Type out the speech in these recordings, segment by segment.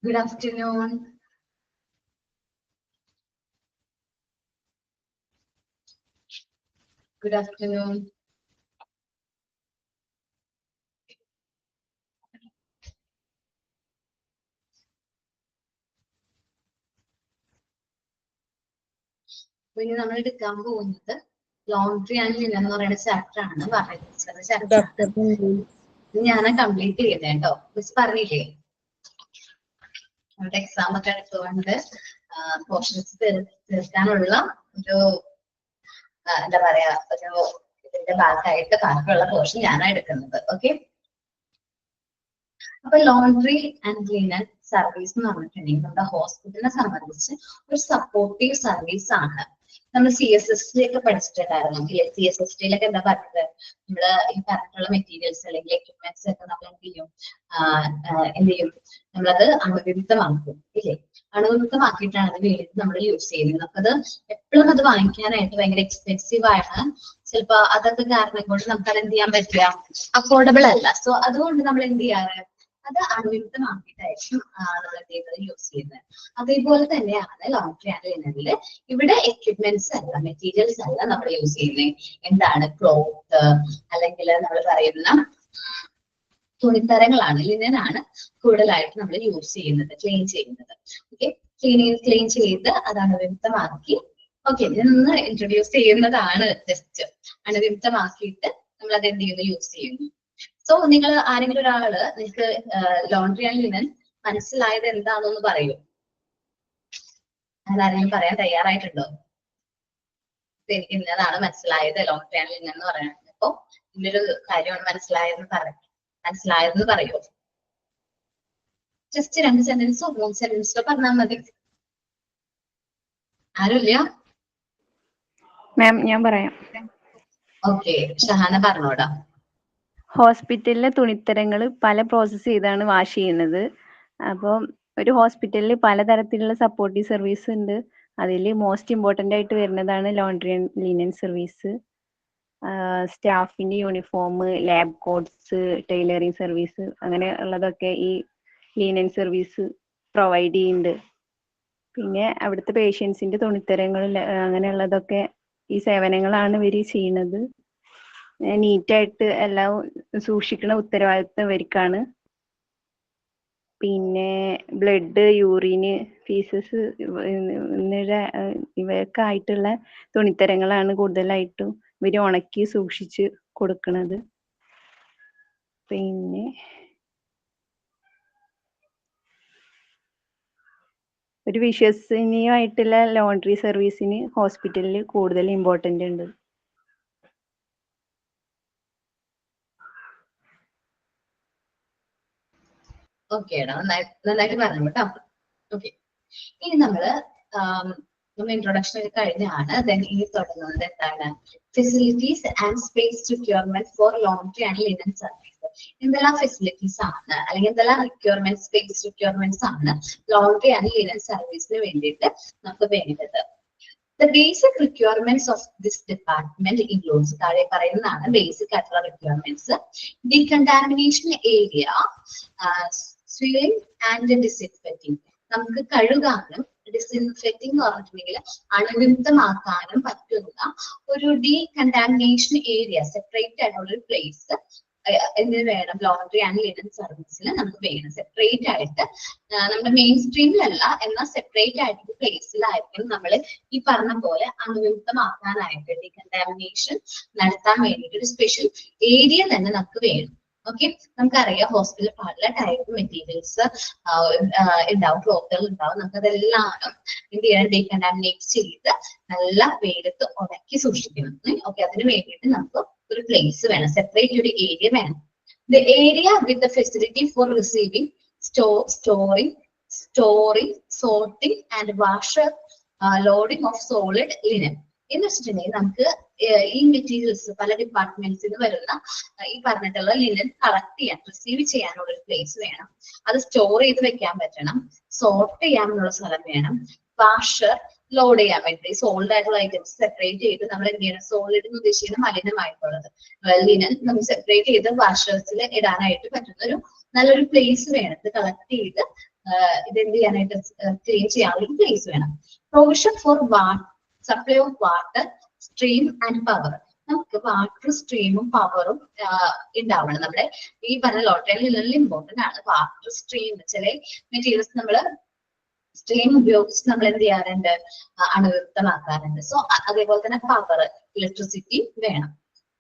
Good afternoon. Good afternoon. ഇനി നമ്മൾ എടുക്കാൻ പോകുന്നത് ലോണ്ടറി ആൻഡ് ലിനൻ എന്ന് പറയുന്ന ചാപ്റ്റർ ആണ് പറയുന്നത്. ഞാൻ കംപ്ലീറ്റ് ചെയ്തേ കേട്ടോ. മിസ് പറഞ്ഞില്ലേ നമ്മുടെ എക്സാം ഒക്കെ എടുത്തുകൊണ്ട് പോർഷൻസ് തീർക്കാനുള്ള ഒരു എന്താ പറയാ ഒരു ഇതിന്റെ ഭാഗമായിട്ട് ബാക്കിയുള്ള പോർഷൻ ഞാനാണ് എടുക്കുന്നത്. ഓക്കെ, അപ്പൊ ലോണ്ടറി ആൻഡ് ലിനൻ സർവീസ് എന്ന് പറഞ്ഞിട്ടുണ്ടെങ്കിൽ നമ്മുടെ ഹോസ്പിറ്റലിനെ സംബന്ധിച്ച് ഒരു സപ്പോർട്ടീവ് സർവീസ് ആണ്. നമ്മൾ CSST ഒക്കെ പഠിച്ചിട്ടുണ്ടായിരുന്നു. CSSTയിലൊക്കെ എന്താ പറഞ്ഞത്, നമ്മള് ഈ പറഞ്ഞിട്ടുള്ള മെറ്റീരിയൽസ് അല്ലെങ്കിൽ എക്യുപ്മെന്റ്സ് ഒക്കെ നമ്മൾ എന്ത് ചെയ്യും നമ്മളത് അണുവിമുക്തമാക്കും ഇല്ലേ? അണുവിമുക്തമാക്കിയിട്ടാണ് അത് വീട്ടിൽ നമ്മൾ യൂസ് ചെയ്യുന്നത്. നമുക്കത് എപ്പോഴും അത് വാങ്ങിക്കാനായിട്ട് ഭയങ്കര എക്സ്പെൻസീവ് ആണ്. ചിലപ്പോ അതൊക്കെ കാരണം കൊണ്ട് നമുക്കത് എന്ത് ചെയ്യാൻ പറ്റില്ല, അഫോർഡബിൾ അല്ല. സോ അതുകൊണ്ട് നമ്മൾ എന്ത് ചെയ്യാറ്, അത് അണുവിമുക്തമാക്കിയിട്ടായിരിക്കും നമ്മൾ എന്ത് ചെയ്യുന്നത്, യൂസ് ചെയ്യുന്നത്. അതേപോലെ തന്നെയാണ് ലോണ്ടറി ആൻഡ് ലിനനില്. ഇവിടെ എക്യുപ്മെന്റ്സ് അല്ല, മെറ്റീരിയൽസ് അല്ല നമ്മൾ യൂസ് ചെയ്യുന്നത്. എന്താണ്, ക്ലോത്ത് അല്ലെങ്കിൽ നമ്മൾ പറയുന്ന തുണിത്തരങ്ങളാണ്, ലിനനാണ് കൂടുതലായിട്ട് നമ്മൾ യൂസ് ചെയ്യുന്നത്, ക്ലീൻ ചെയ്യുന്നത്. ഓക്കെ, ക്ലീൻ ചെയ്ത് അത് അണുവിമുക്തമാക്കി. ഓക്കെ, ഇതൊന്ന് ഇൻട്രൊഡ്യൂസ് ചെയ്യുന്നതാണ്. ജസ്റ്റ് അണുവിമുക്തമാക്കിയിട്ട് നമ്മൾ അത് എന്ത് ചെയ്യുന്നു, യൂസ് ചെയ്യുന്നു. സോ നിങ്ങൾ ആരെങ്കിലും ഒരാള് നിങ്ങൾക്ക് ലോണ്ടറി ആൻഡ് ലിനൻ മനസ്സിലായത് എന്താണെന്ന് പറയൂ. ആരെങ്കിലും പറയാൻ തയ്യാറായിട്ടുണ്ടോ? എനിക്ക് ഇന്നതാണ് മനസ്സിലായത് ലോണ്ടറി ആൻഡ് ലിനൻ എന്ന് പറയുന്നത്. അപ്പൊ ഇന്നൊരു കാര്യമാണ് മനസ്സിലായതെന്ന് പറയൂ. ജസ്റ്റ് 2 സെന്റൻസോ 3 സെന്റൻസോ പറഞ്ഞാൽ മതി. ആരുമില്ല? മാം ഞാൻ പറയാം. ഓക്കെ, ഷഹാന പറഞ്ഞോടാ. ഹോസ്പിറ്റലിലെ തുണിത്തരങ്ങൾ പല പ്രോസസ്സ് ചെയ്താണ് വാഷ് ചെയ്യുന്നത്. അപ്പോൾ ഒരു ഹോസ്പിറ്റലിൽ പലതരത്തിലുള്ള സപ്പോർട്ടീവ് സർവീസ് ഉണ്ട്. അതിൽ മോസ്റ്റ് ഇമ്പോർട്ടൻ്റ് ആയിട്ട് വരുന്നതാണ് ലോണ്ടറി ആൻഡ് ലിനൻ സർവീസ്. സ്റ്റാഫിൻ്റെ uniform, lab coats, tailoring service അങ്ങനെ ഉള്ളതൊക്കെ ഈ ലിനൻ സർവീസ് പ്രൊവൈഡ് ചെയ്യുന്നുണ്ട്. പിന്നെ അവിടുത്തെ പേഷ്യൻസിൻ്റെ തുണിത്തരങ്ങൾ അങ്ങനെയുള്ളതൊക്കെ ഈ സേവനങ്ങളാണ് ഇവർ ചെയ്യുന്നത്. നീറ്റായിട്ട് എല്ലാം സൂക്ഷിക്കുന്ന ഉത്തരവാദിത്വം ഇവർക്കാണ്. പിന്നെ ബ്ലഡ്, യൂറിന്, ഫീസസ് ഇവർക്കായിട്ടുള്ള തുണിത്തരങ്ങളാണ് കൂടുതലായിട്ടും ഇവർ ഉണക്കി സൂക്ഷിച്ച് കൊടുക്കുന്നത്. പിന്നെ ഒരു വിശ്വസനീയമായിട്ടുള്ള ലോണ്ടറി സർവീസിന് ഹോസ്പിറ്റലിൽ കൂടുതൽ ഇമ്പോർട്ടൻ്റ് ഉണ്ട്. ഓക്കെടാ, നന്നായിട്ട് പറഞ്ഞു കേട്ടോ. ഓക്കെ, ഇനി നമ്മള് ഇൻട്രൊഡക്ഷൻ ഒക്കെ കഴിഞ്ഞാണ്. ഇനി തുടങ്ങുന്നത് എന്താണ്, facilities and space requirement for laundry and linen service. എന്തെല്ലാം ഫെസിലിറ്റീസ് ആണ് അല്ലെങ്കിൽ എന്തെല്ലാം സ്പേസ് റിക്വയർമെന്റ്സ് ആണ് ലോണ്ടറി ആൻഡ് ലിനൻ സർവീസിന് വേണ്ടിയിട്ട് നമുക്ക് വേണ്ടത്. The basic requirements of this department includes താഴെ പറയുന്നതാണ് ബേസിക് ആയിട്ടുള്ള requirements. Decontamination area, swilling and disinfecting. നമുക്ക് കഴുകാനും ഡിസിൻഫെക്റ്റിംഗ് എന്ന് പറഞ്ഞിട്ടുണ്ടെങ്കിൽ അണുവിമുക്തമാക്കാനും പറ്റുന്ന ഒരു ഡീകണ്ടാമിനേഷൻ ഏരിയ, സെപ്പറേറ്റ് ആയിട്ടുള്ള ഒരു പ്ലേസ് എന്തിനു വേണം, ലോണ്ടറി ആൻഡ് ലിനൻ സർവീസിൽ നമുക്ക് വേണം. സെപ്പറേറ്റ് ആയിട്ട് നമ്മുടെ മെയിൻ സ്ട്രീമിലല്ല, എന്നാൽ സെപ്പറേറ്റ് ആയിട്ട് പ്ലേസിലായിരിക്കും നമ്മൾ ഈ പറഞ്ഞ പോലെ അണുവിമുക്തമാക്കാനായിട്ട് ഡീകണ്ടാമിനേഷൻ നടത്താൻ വേണ്ടിയിട്ട് ഒരു സ്പെഷ്യൽ ഏരിയ തന്നെ നമുക്ക് വേണം. ഓക്കെ, നമുക്കറിയാം ഹോസ്പിറ്റലിൽ പല ടൈപ്പ് മെറ്റീരിയൽസ് ഉണ്ടാവും, ക്ലോത്തുകൾ ഉണ്ടാവും. നമുക്കതെല്ലാം എന്ത് ചെയ്യണം, ഡീകണ്ടാമിനേറ്റ് ചെയ്ത് നല്ല വെയിലത്ത് ഉണക്കി സൂക്ഷിക്കണം. ഓക്കെ, അതിന് വേണ്ടിയിട്ട് നമുക്ക് ഒരു പ്ലേസ് വേണം, സെപ്പറേറ്റ് ഒരു ഏരിയ വേണം. The area with the facility for receiving, storing, sorting and washer loading of solid linen. എന്ന് വെച്ചിട്ടുണ്ടെങ്കിൽ നമുക്ക് ഈ മെറ്റീരിയൽസ് പല ഡിപ്പാർട്ട്മെന്റ്സിൽ നിന്ന് വരുന്ന ഈ പറഞ്ഞിട്ടുള്ള ലിനൻ കളക്ട് ചെയ്യാൻ, റിസീവ് ചെയ്യാനുള്ള ഒരു പ്ലേസ് വേണം. അത് സ്റ്റോർ ചെയ്ത് വെക്കാൻ പറ്റണം. സോർട്ട് ചെയ്യാനുള്ള സ്ഥലം വേണം. വാഷർ ലോഡ് ചെയ്യാൻ വേണ്ടി സോൾഡ് ആയിട്ടുള്ള ഐറ്റംസ് സെപ്പറേറ്റ് ചെയ്ത് നമ്മൾ എന്ത് ചെയ്യണം, സോളിഡ് എന്ന് ഉദ്ദേശിക്കുന്ന മലിനമായിട്ടുള്ളത് ലിനൻ നമുക്ക് സെപ്പറേറ്റ് ചെയ്ത് വാഷേഴ്സിൽ ഇടാനായിട്ട് പറ്റുന്ന ഒരു നല്ലൊരു പ്ലേസ് വേണം. ഇത് കളക്ട് ചെയ്ത് ഇത് എന്ത് ചെയ്യാനായിട്ട് ക്ലീൻ ചെയ്യാനുള്ള ഒരു പ്ലേസ് വേണം. Provision for supply of water, stream and power. നമുക്ക് വാട്ടർ സ്ട്രീമും പവറും ഉണ്ടാവണം. നമ്മുടെ ഈ പറഞ്ഞ ലോട്ടറിയിൽ ഇമ്പോർട്ടന്റ് ആണ് വാട്ടർ സ്ട്രീം. ചില മെറ്റീരിയൽസ് നമ്മൾ സ്ട്രീം ഉപയോഗിച്ച് നമ്മൾ എന്ത് ചെയ്യാറുണ്ട്, അണുവിമുക്തമാക്കാറുണ്ട്. സോ അതേപോലെ തന്നെ പവർ, ഇലക്ട്രിസിറ്റി വേണം.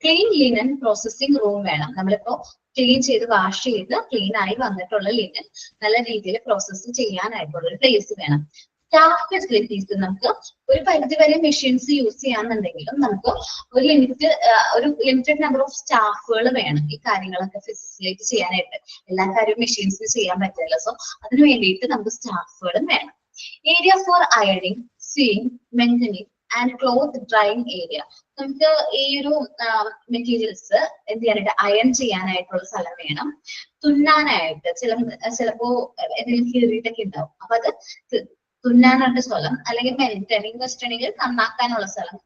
ക്ലീൻ ലിനൻ പ്രോസസ്സിംഗ് റൂം വേണം. നമ്മളിപ്പോ ക്ലീൻ ചെയ്ത് വാഷ് ചെയ്ത് ക്ലീൻ ആയി വന്നിട്ടുള്ള ലിനൻ നല്ല രീതിയിൽ പ്രോസസ്സ് ചെയ്യാനായിട്ടുള്ള ഒരു പ്ലേസ് വേണം. സ്റ്റാഫ് ഫെസിലിറ്റീസ്, നമുക്ക് ഒരു പരിധി വരെ മെഷീൻസ് യൂസ് ചെയ്യാന്നുണ്ടെങ്കിലും നമുക്ക് ഒരു ലിമിറ്റഡ് നമ്പർ ഓഫ് സ്റ്റാഫുകൾ വേണം ഈ കാര്യങ്ങളൊക്കെ ഫെസിലിറ്റേറ്റ് ചെയ്യാനായിട്ട്. എല്ലാ കാര്യവും മെഷീൻസിന് ചെയ്യാൻ പറ്റില്ല. സോ അതിന് വേണ്ടിയിട്ട് നമുക്ക് സ്റ്റാഫുകളും വേണം. ഏരിയ ഫോർ അയണിങ്, sewing, maintaining and cloth drying area. നമുക്ക് ഈ ഒരു മെറ്റീരിയൽസ് എന്ത് ചെയ്യാനായിട്ട് അയൺ ചെയ്യാനായിട്ടുള്ള സ്ഥലം വേണം. തുന്നാനായിട്ട് ചിലപ്പോ എന്തെങ്കിലും കീറിയിട്ടൊക്കെ ഉണ്ടാവും, അപ്പൊ അത് തുന്നാനുള്ള സ്ഥലം, അല്ലെങ്കിൽ മെയിൻ്റനിങ് വെച്ചിട്ടുണ്ടെങ്കിൽ നന്നാക്കാനുള്ള സ്ഥലം,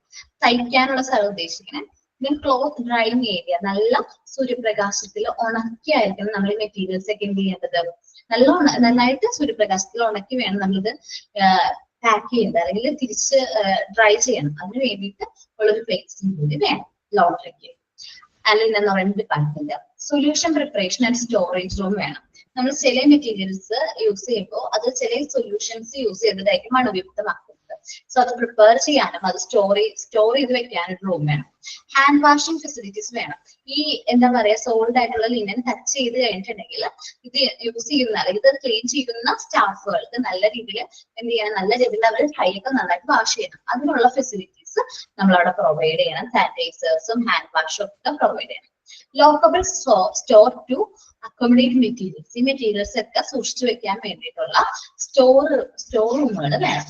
തയ്ക്കാനുള്ള സ്ഥലം ഉദ്ദേശിക്കുന്നത്. ദെൻ ക്ലോത്ത് ഡ്രൈയിങ് ഏരിയ, നല്ല സൂര്യപ്രകാശത്തിൽ ഉണക്കിയായിരിക്കണം നമ്മൾ ഈ മെറ്റീരിയൽസ് ഒക്കെ എന്ത് ചെയ്യേണ്ടത്, നന്നായിട്ട് സൂര്യപ്രകാശത്തിൽ ഉണക്കി വേണം നമ്മളിത് പാക്ക് ചെയ്യേണ്ടത്, അല്ലെങ്കിൽ തിരിച്ച് ഡ്രൈ ചെയ്യണം. അതിന് വേണ്ടിയിട്ട് ഉള്ളൊരു പ്ലേസും കൂടി വേണം ലോണ്ടറിക്ക്. അല്ലെങ്കിൽ എന്ന് പറയുന്ന department. Solution preparation and storage room വേണം. നമ്മൾ ചില മെറ്റീരിയൽസ് യൂസ് ചെയ്യുമ്പോൾ അത് ചില സൊല്യൂഷൻസ് യൂസ് ചെയ്തതായിരിക്കും അണുവിമുക്തമാക്കുന്നത്. സോ അത് പ്രിപ്പയർ ചെയ്യാനും അത് സ്റ്റോർ ചെയ്ത് വെക്കാനും റൂം വേണം. ഹാൻഡ് വാഷിംഗ് ഫെസിലിറ്റീസ് വേണം. ഈ എന്താ പറയാ, സോൾഡ് ആയിട്ടുള്ള ലിനൻ ടച്ച് ചെയ്ത് കഴിഞ്ഞിട്ടുണ്ടെങ്കിൽ ഇത് യൂസ് ചെയ്യുന്ന, അല്ലെങ്കിൽ ഇത് ക്ലീൻ ചെയ്യുന്ന സ്റ്റാഫുകൾക്ക് നല്ല രീതിയിൽ എന്ത് ചെയ്യണം, നല്ല രീതിയിൽ അവർ കൈയൊക്കെ നന്നായിട്ട് വാഷ് ചെയ്യണം. അതിനുള്ള ഫെസിലിറ്റീസ് നമ്മൾ അവിടെ പ്രൊവൈഡ് ചെയ്യണം. സാനിറ്റൈസേഴ്സും ഹാൻഡ് വാഷും ഒക്കെ പ്രൊവൈഡ് ചെയ്യണം. Lockable store to accommodate materials. ഈ മെറ്റീരിയൽസ് ഒക്കെ സൂക്ഷിച്ചു വെക്കാൻ വേണ്ടിയിട്ടുള്ള സ്റ്റോർ റൂമുകൾ വേണം.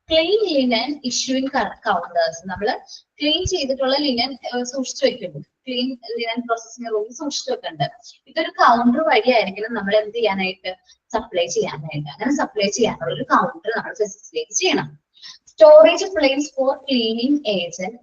Clean linen issuing counters. നമ്മൾ ക്ലീൻ ചെയ്തിട്ടുള്ള ലിനൻ സൂക്ഷിച്ചു വെക്കുന്നു. ക്ലീൻ ലിനൻ പ്രോസസ്സിംഗ് റൂമിൽ സൂക്ഷിച്ചു വെക്കേണ്ടത്. ഇതൊരു കൗണ്ടർ വഴിയായിരിക്കണം നമ്മൾ എന്ത് ചെയ്യാനായിട്ട് സപ്ലൈ ചെയ്യാനായിട്ട്. അങ്ങനെ സപ്ലൈ ചെയ്യാനുള്ള ഒരു കൗണ്ടർ നമ്മൾ ഫെസിലിറ്റേറ്റ് ചെയ്യണം. Storage place for cleaning agent,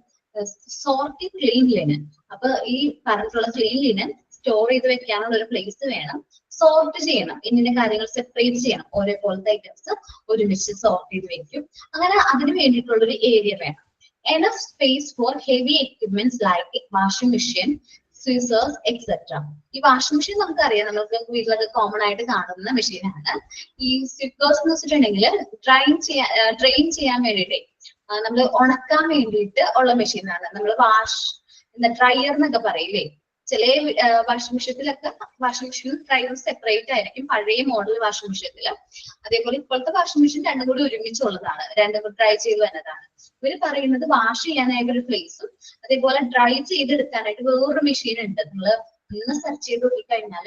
sort clean linen. അപ്പൊ ഈ പറഞ്ഞിട്ടുള്ള ക്ലീൻ ലിനൻ സ്റ്റോർ ചെയ്ത് വെക്കാനുള്ള ഒരു പ്ലേസ് വേണം. സോർട്ട് ചെയ്യണം, ഇന്ന കാര്യങ്ങൾ സെപ്പറേറ്റ് ചെയ്യണം. ഒരേപോലത്തെ ഐറ്റംസ് ഒരുമിച്ച് സോർട്ട് ചെയ്ത് വെക്കും. അങ്ങനെ അതിന് വേണ്ടിയിട്ടുള്ള ഒരു ഏരിയ വേണം. Enough space for heavy equipments like washing machine, scissors etcetera. ഈ വാഷിംഗ് മെഷീൻ നമുക്കറിയാം, നമുക്ക് വീട്ടിലൊക്കെ കോമൺ ആയിട്ട് കാണുന്ന മെഷീനാണ്. ഈ സ്വിക്കേഴ്സ് എന്ന് വെച്ചിട്ടുണ്ടെങ്കിൽ ഡ്രെയിൻ ചെയ്യാൻ വേണ്ടിയിട്ട് നമ്മൾ ഉണക്കാൻ വേണ്ടിയിട്ട് ഉള്ള മെഷീനാണ്. നമ്മൾ ഡ്രയർ എന്നൊക്കെ പറയില്ലേ, ചില വാഷിംഗ് മെഷീനും ഡ്രയറും സെപ്പറേറ്റ് ആയിരിക്കും പഴയ മോഡൽ വാഷിംഗ് മെഷീനില്. അതേപോലെ ഇപ്പോഴത്തെ വാഷിംഗ് മെഷീൻ രണ്ടും കൂടി ഒരുമിച്ചുള്ളതാണ്, രണ്ടും കൂടി ഡ്രൈ ചെയ്ത് വരുന്നതാണ്. ഇവര് പറയുന്നത് വാഷ് ചെയ്യാനായിട്ട് ഒരു പ്ലേസും അതേപോലെ ഡ്രൈ ചെയ്തെടുക്കാനായിട്ട് വേറൊരു മെഷീൻ ഉണ്ട്. നിങ്ങൾ ഒന്ന് സെർച്ച് ചെയ്ത് നോക്കിക്കഴിഞ്ഞാൽ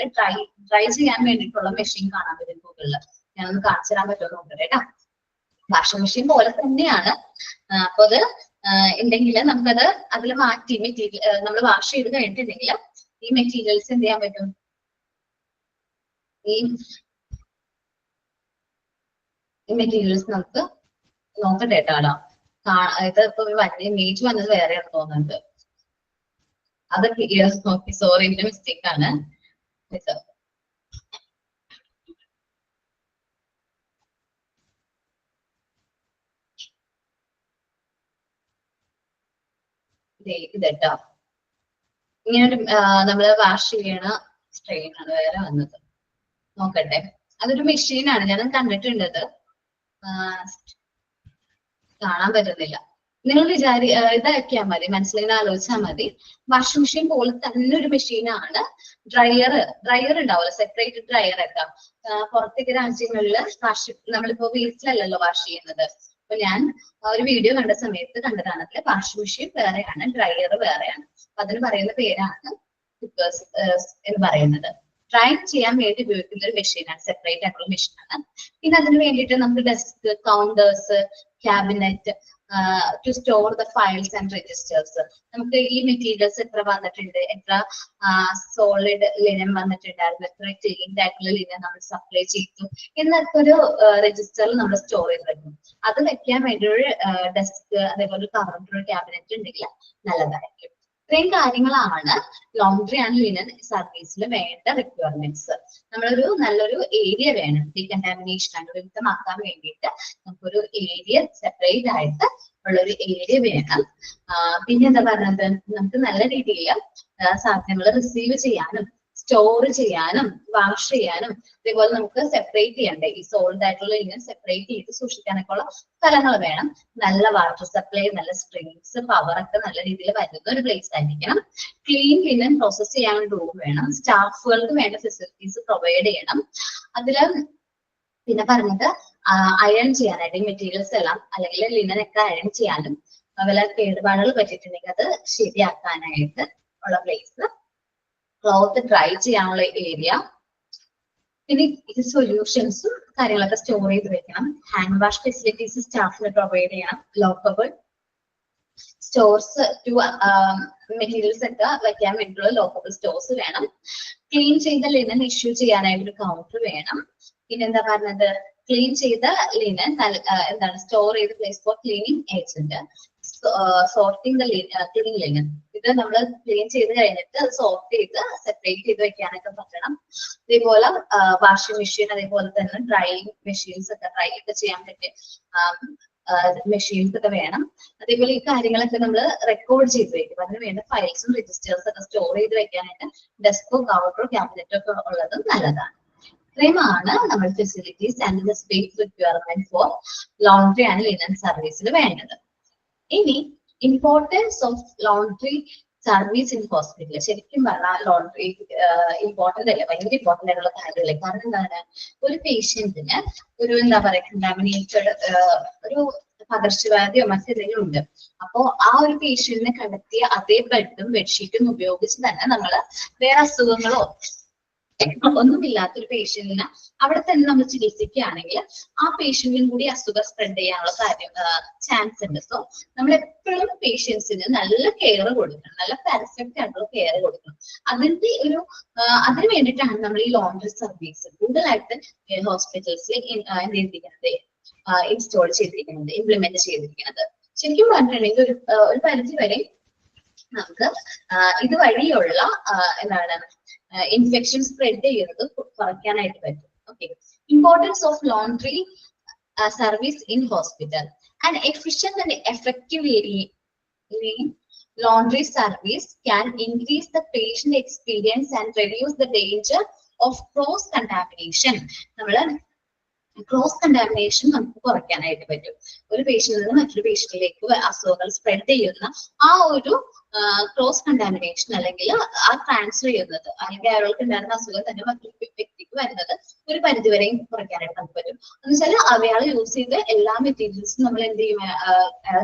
ഡ്രൈ ചെയ്യാൻ വേണ്ടിയിട്ടുള്ള മെഷീൻ കാണാൻ പറ്റും ഗൂഗിളിൽ. ഞാനൊന്ന് കാണിച്ചു തരാൻ പറ്റുമോ നോക്കട്ടെ കേട്ടോ. വാഷിംഗ് മെഷീൻ പോലെ തന്നെയാണ്. അപ്പൊ അത് ഉണ്ടെങ്കിൽ നമുക്കത് അതിൽ മാറ്റി മെറ്റീരിയൽ നമ്മൾ വാഷ് ചെയ്ത് കഴിഞ്ഞിട്ടുണ്ടെങ്കിൽ ഈ മെറ്റീരിയൽസ് എന്ത് ചെയ്യാൻ പറ്റും, ഈ മെറ്റീരിയൽസ് നമുക്ക് നോക്കട്ടെ കേട്ടോ. ഇത് ഇപ്പൊ ഇമേജ് വന്നത് വേറെയാണ് തോന്നുന്നുണ്ട്. അത് നോക്കി, സോറി എന്റെ മിസ്റ്റേക്ക് ആണ്. ഇതട്ടോ, ഇങ്ങനൊരു നമ്മള് വാഷ് ചെയ്യണ സ്ട്രെയിൻ ആണ് വേറെ വന്നത്. നോക്കട്ടെ, അതൊരു മെഷീനാണ്, ഞാൻ കണ്ടിട്ടുണ്ട്. അത് കാണാൻ പറ്റുന്നില്ല. നിങ്ങൾ ഇതാക്കിയാൽ മതി, മനസ്സിലായി ആലോചിച്ചാൽ മതി. വാഷിംഗ് മെഷീൻ പോലെ തന്നെ ഒരു മെഷീനാണ് ഡ്രയർ ഉണ്ടാവുമല്ലോ, സെപ്പറേറ്റ് ഡ്രയർ ഒക്കെ. പുറത്തേക്ക് രാജ്യങ്ങളിൽ നമ്മളിപ്പോ വീട്ടിലല്ലല്ലോ വാഷ് ചെയ്യുന്നത്. അപ്പൊ ഞാൻ ഒരു വീഡിയോ കണ്ട സമയത്ത് കണ്ടതാണ്. അതിൽ വാഷിംഗ് മെഷീൻ വേറെയാണ്, ഡ്രയർ വേറെയാണ്. അപ്പൊ അതിന് പറയുന്ന പേരാണ് കുക്കേഴ്സ് എന്ന് പറയുന്നത്. ഡ്രൈ ചെയ്യാൻ വേണ്ടി ഉപയോഗിക്കുന്ന ഒരു മെഷീനാണ്, സെപ്പറേറ്റ് ആയിട്ടുള്ള മെഷീനാണ്. പിന്നെ അതിന് വേണ്ടിയിട്ട് നമുക്ക് desk, counters, cabinet to store the files and registers. നമുക്ക് ഈ മെറ്റീരിയൽസ് എത്ര വന്നിട്ടുണ്ട്, എത്ര സോളിഡ് ലിനൻ വന്നിട്ടുണ്ടായിരുന്നു, എത്ര ക്ലീൻഡ് ആയിട്ടുള്ള ലിനൻ നമ്മൾ സപ്ലൈ ചെയ്തു എന്നൊക്കെ ഒരു രജിസ്റ്ററിൽ നമ്മൾ സ്റ്റോർ ചെയ്ത് വെക്കും. അത് വെക്കാൻ വേണ്ടി ഒരു ഡെസ്ക്, അതേപോലെ ഒരു കൗണ്ടർ, ക്യാബിനറ്റ് ഉണ്ടെങ്കിൽ നല്ലതായിരിക്കും. ഇത്രയും കാര്യങ്ങളാണ് ലോണ്ടറി ആൻഡ് ലിനൻ സർവീസിൽ വേണ്ട റിക്വയർമെന്റ്സ്. നമ്മളൊരു നല്ലൊരു ഏരിയ വേണം ഡീകണ്ടാമിനേഷൻ അണുവിമുക്തമാക്കാൻ വേണ്ടിയിട്ട്. നമുക്കൊരു ഏരിയ സെപ്പറേറ്റ് ആയിട്ട് ഉള്ളൊരു ഏരിയ വേണം. പിന്നെ എന്താ പറയുന്നത്, നമുക്ക് നല്ല രീതിയിൽ സാധനങ്ങൾ റിസീവ് ചെയ്യാനും സ്റ്റോർ ചെയ്യാനും വാഷ് ചെയ്യാനും അതേപോലെ നമുക്ക് സെപ്പറേറ്റ് ചെയ്യണ്ടേ ഈ സോൾഡ് ആയിട്ടുള്ള ലിനൻ സെപ്പറേറ്റ് ചെയ്ത് സൂക്ഷിക്കാനൊക്കെ ഉള്ള സ്ഥലങ്ങൾ വേണം. നല്ല വാട്ടർ സപ്ലൈ, നല്ല സ്ട്രീംസ്, പവർ ഒക്കെ നല്ല രീതിയിൽ വരുന്ന ഒരു പ്ലേസ് ആയിരിക്കണം. ക്ലീൻ ലിനൻ പ്രോസസ് ചെയ്യാൻ റൂം വേണം. സ്റ്റാഫുകൾക്ക് വേണ്ട ഫെസിലിറ്റീസ് പ്രൊവൈഡ് ചെയ്യണം. അതില് പിന്നെ പറഞ്ഞത് അയൺ ചെയ്യാനായിട്ട് ഈ മെറ്റീരിയൽസ് എല്ലാം അല്ലെങ്കിൽ ലിനനൊക്കെ അയൺ ചെയ്യാനും വല്ല കേടുപാടുകൾ പറ്റിയിട്ടുണ്ടെങ്കിൽ അത് ശരിയാക്കാനായിട്ട് ഉള്ള പ്ലേസ്. ക്ലോത്ത് ഡ്രൈ ചെയ്യാനുള്ള ഏരിയ. പിന്നെ ഇത് സൊല്യൂഷൻസും കാര്യങ്ങളൊക്കെ സ്റ്റോർ ചെയ്ത് വെക്കണം. ഹാൻഡ് വാഷ് ഫെസിലിറ്റീസ് സ്റ്റാഫിന് പ്രൊവൈഡ് ചെയ്യണം. ലോക്കബിൾ സ്റ്റോർസ് ടു മെറ്റീരിയൽസ് ഒക്കെ വെക്കാൻ വേണ്ടിയിട്ടുള്ള ലോക്കബിൾ സ്റ്റോർസ് വേണം. ക്ലീൻ ചെയ്ത ലിനൻ ഇഷ്യൂ ചെയ്യാനായിട്ട് ഒരു കൗണ്ടർ വേണം. പിന്നെ എന്താ പറഞ്ഞത്, ക്ലീൻ ചെയ്ത ലിനൻ എന്താണ് സ്റ്റോർ ചെയ്ത place for cleaning agent. Sorting the clean linen. ഇത് നമ്മൾ ക്ലീൻ ചെയ്ത് കഴിഞ്ഞിട്ട് അത് സോർട്ട് ചെയ്ത് സെപ്പറേറ്റ് ചെയ്ത് വെക്കാനൊക്കെ പറ്റണം. അതേപോലെ വാഷിംഗ് മെഷീൻ, അതേപോലെ തന്നെ ഡ്രൈയിങ് മെഷീൻസ് ഒക്കെ ഡ്രൈ ഒക്കെ ചെയ്യാൻ പറ്റിയ മെഷീൻസ് ഒക്കെ വേണം. അതേപോലെ ഈ കാര്യങ്ങളൊക്കെ നമ്മൾ റെക്കോർഡ് ചെയ്ത് വെക്കും. അതിന് വേണ്ട ഫയൽസും രജിസ്റ്റേഴ്സ് ഒക്കെ സ്റ്റോർ ചെയ്ത് വെക്കാനായിട്ട് ഡെസ്കോ കൗണ്ടറോ ക്യാബിനറ്റോ ഒക്കെ ഉള്ളത് നല്ലതാണ്. ഇത്രയുമാണ് നമ്മൾ facilities and the space requirement for laundry and linen സർവീസിൽ വേണ്ടത്. ഇനി importance of laundry service in hospital. ശരിക്കും പറഞ്ഞാൽ ലോണ്ടറി ഇമ്പോർട്ടന്റ് അല്ലേ, ഭയങ്കര ഇമ്പോർട്ടന്റ് ആയിട്ടുള്ള കാര്യമല്ലേ. കാരണം എന്താണ്, ഒരു പേഷ്യന്റിന് ഒരു എന്താ പറയുക കണ്ടാമിനേറ്റഡ് ഒരു പകർച്ചവ്യാധിയോ മറ്റെന്തെങ്കിലും ഉണ്ട്. അപ്പോ ആ ഒരു പേഷ്യന്റിനെ കണ്ടെത്തിയ അതേ ബെഡും ബെഡ്ഷീറ്റും ഉപയോഗിച്ച് തന്നെ നമ്മൾ വേറെ അസുഖങ്ങളോ ഒന്നുമില്ലാത്തൊരു പേഷ്യന്റിന് അവിടെ തന്നെ നമ്മൾ ചികിത്സിക്കുകയാണെങ്കിൽ ആ പേഷ്യന്റിനും കൂടി അസുഖം സ്പ്രെഡ് ചെയ്യാനുള്ള ചാൻസ് ഉണ്ട്. സോ നമ്മൾ എപ്പോഴും പേഷ്യൻസിന് നല്ല കെയർ കൊടുക്കണം, നല്ല പെർഫെക്റ്റ് ആയിട്ടുള്ള കെയർ കൊടുക്കണം. അതിന് വേണ്ടിയിട്ടാണ് നമ്മൾ ഈ ലോണ്ടറി സർവീസ് കൂടുതലായിട്ട് ഹോസ്പിറ്റൽസിൽ എന്ത് ചെയ്തിരിക്കുന്നത്, ഇൻസ്റ്റോൾ ചെയ്തിരിക്കുന്നത്, ഇംപ്ലിമെന്റ് ചെയ്തിരിക്കുന്നത്. ശരിക്കും പറഞ്ഞിട്ടുണ്ടെങ്കിൽ ഒരു പരിധി വരെ നമുക്ക് ഇതുവഴിയുള്ള എന്താണ് ഇൻഫെക്ഷൻ സ്പ്രെഡ് ചെയ്യുന്നത് കുറയ്ക്കാനായിട്ട് പറ്റും. Okay, importance of laundry service in hospital. And efficient and effectively laundry service can increase the patient experience and reduce the danger of cross contamination. നമ്മൾ ക്രോസ് കണ്ടാമിനേഷൻ നമുക്ക് കുറയ്ക്കാനായിട്ട് പറ്റും. ഒരു പേഷ്യന്റിൽ നിന്ന് മറ്റൊരു പേഷ്യന്റിലേക്ക് അസുഖങ്ങൾ സ്പ്രെഡ് ചെയ്യുന്ന ആ ഒരു ക്രോസ് കണ്ടാമിനേഷൻ അല്ലെങ്കിൽ ആ ട്രാൻസ്ഫർ ചെയ്യുന്നത് അല്ലെങ്കിൽ അയാൾക്ക് ഉണ്ടായിരുന്ന അസുഖം തന്നെ മറ്റൊരു വ്യക്തിക്ക് വരുന്നത് ഒരു പരിധിവരെയും കുറയ്ക്കാനായിട്ട് നമുക്ക് പറ്റും. എന്ന് വെച്ചാൽ അയാൾ യൂസ് ചെയ്ത എല്ലാ മെറ്റീരിയൽസും നമ്മൾ എന്ത് ചെയ്യും,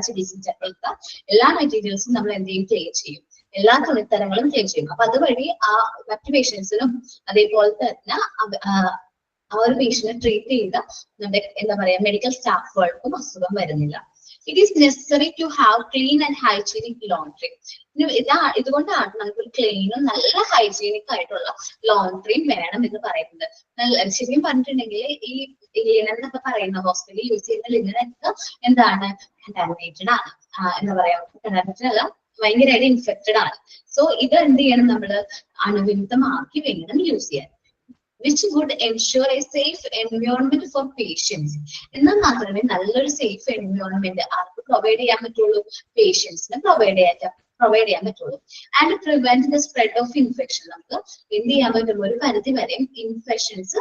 ചികിത്സിച്ചപ്പോഴത്തെ എല്ലാ മെറ്റീരിയൽസും നമ്മൾ എന്ത് ചെയ്യും, ക്ലീൻ ചെയ്യും. എല്ലാ തുണിത്തരങ്ങളും ക്ലീൻ ചെയ്യും. അപ്പൊ അതുവഴി ആ മറ്റു പേഷ്യൻസിനും അതേപോലെ തന്നെ ആ ഒരു പേഷ്യന്റിനെ ട്രീറ്റ് ചെയ്ത നമ്മുടെ എന്താ പറയാ മെഡിക്കൽ സ്റ്റാഫുകൾക്കും അസുഖം വരുന്നില്ല. It is necessary to have clean and hygienic laundry. ഇതുകൊണ്ടാണ് നമുക്കൊരു ക്ലീനും നല്ല ഹൈജീനിക് ആയിട്ടുള്ള ലോണ്ടറിയും വേണം എന്ന് പറയുന്നത്. ശരിക്കും പറഞ്ഞിട്ടുണ്ടെങ്കിൽ ഈ ലിനൻ എന്നൊക്കെ പറയുന്ന ഹോസ്പിറ്റലിൽ യൂസ് ചെയ്യുന്ന ലിനനൊക്കെ എന്താണ് കണ്ടാമിനേറ്റഡ് ആണ്, എന്താ പറയാ കണ്ടാമിനേറ്റഡ് അല്ല, ഭയങ്കരമായിട്ട് ഇൻഫെക്റ്റഡ് ആണ്. സോ ഇത് എന്ത് ചെയ്യണം, നമ്മള് അണുവിമുക്തമാക്കി വേണം യൂസ് ചെയ്യാൻ. which would ensure a safe environment for patients. എന്നാൽ മാത്രമേ നല്ലൊരു സേഫ് എൻവയോൺമെന്റ് ആർക്ക് പ്രൊവൈഡ് ചെയ്യാൻ പറ്റുള്ളൂ, പേഷ്യൻസിന് പ്രൊവൈഡ് ചെയ്യാൻ പറ്റുള്ളൂ. And prevent the spread of infection. നമുക്ക് എന്ത് ചെയ്യാൻ പറ്റും, ഒരു പരിധി വരെ ഇൻഫെക്ഷൻസ്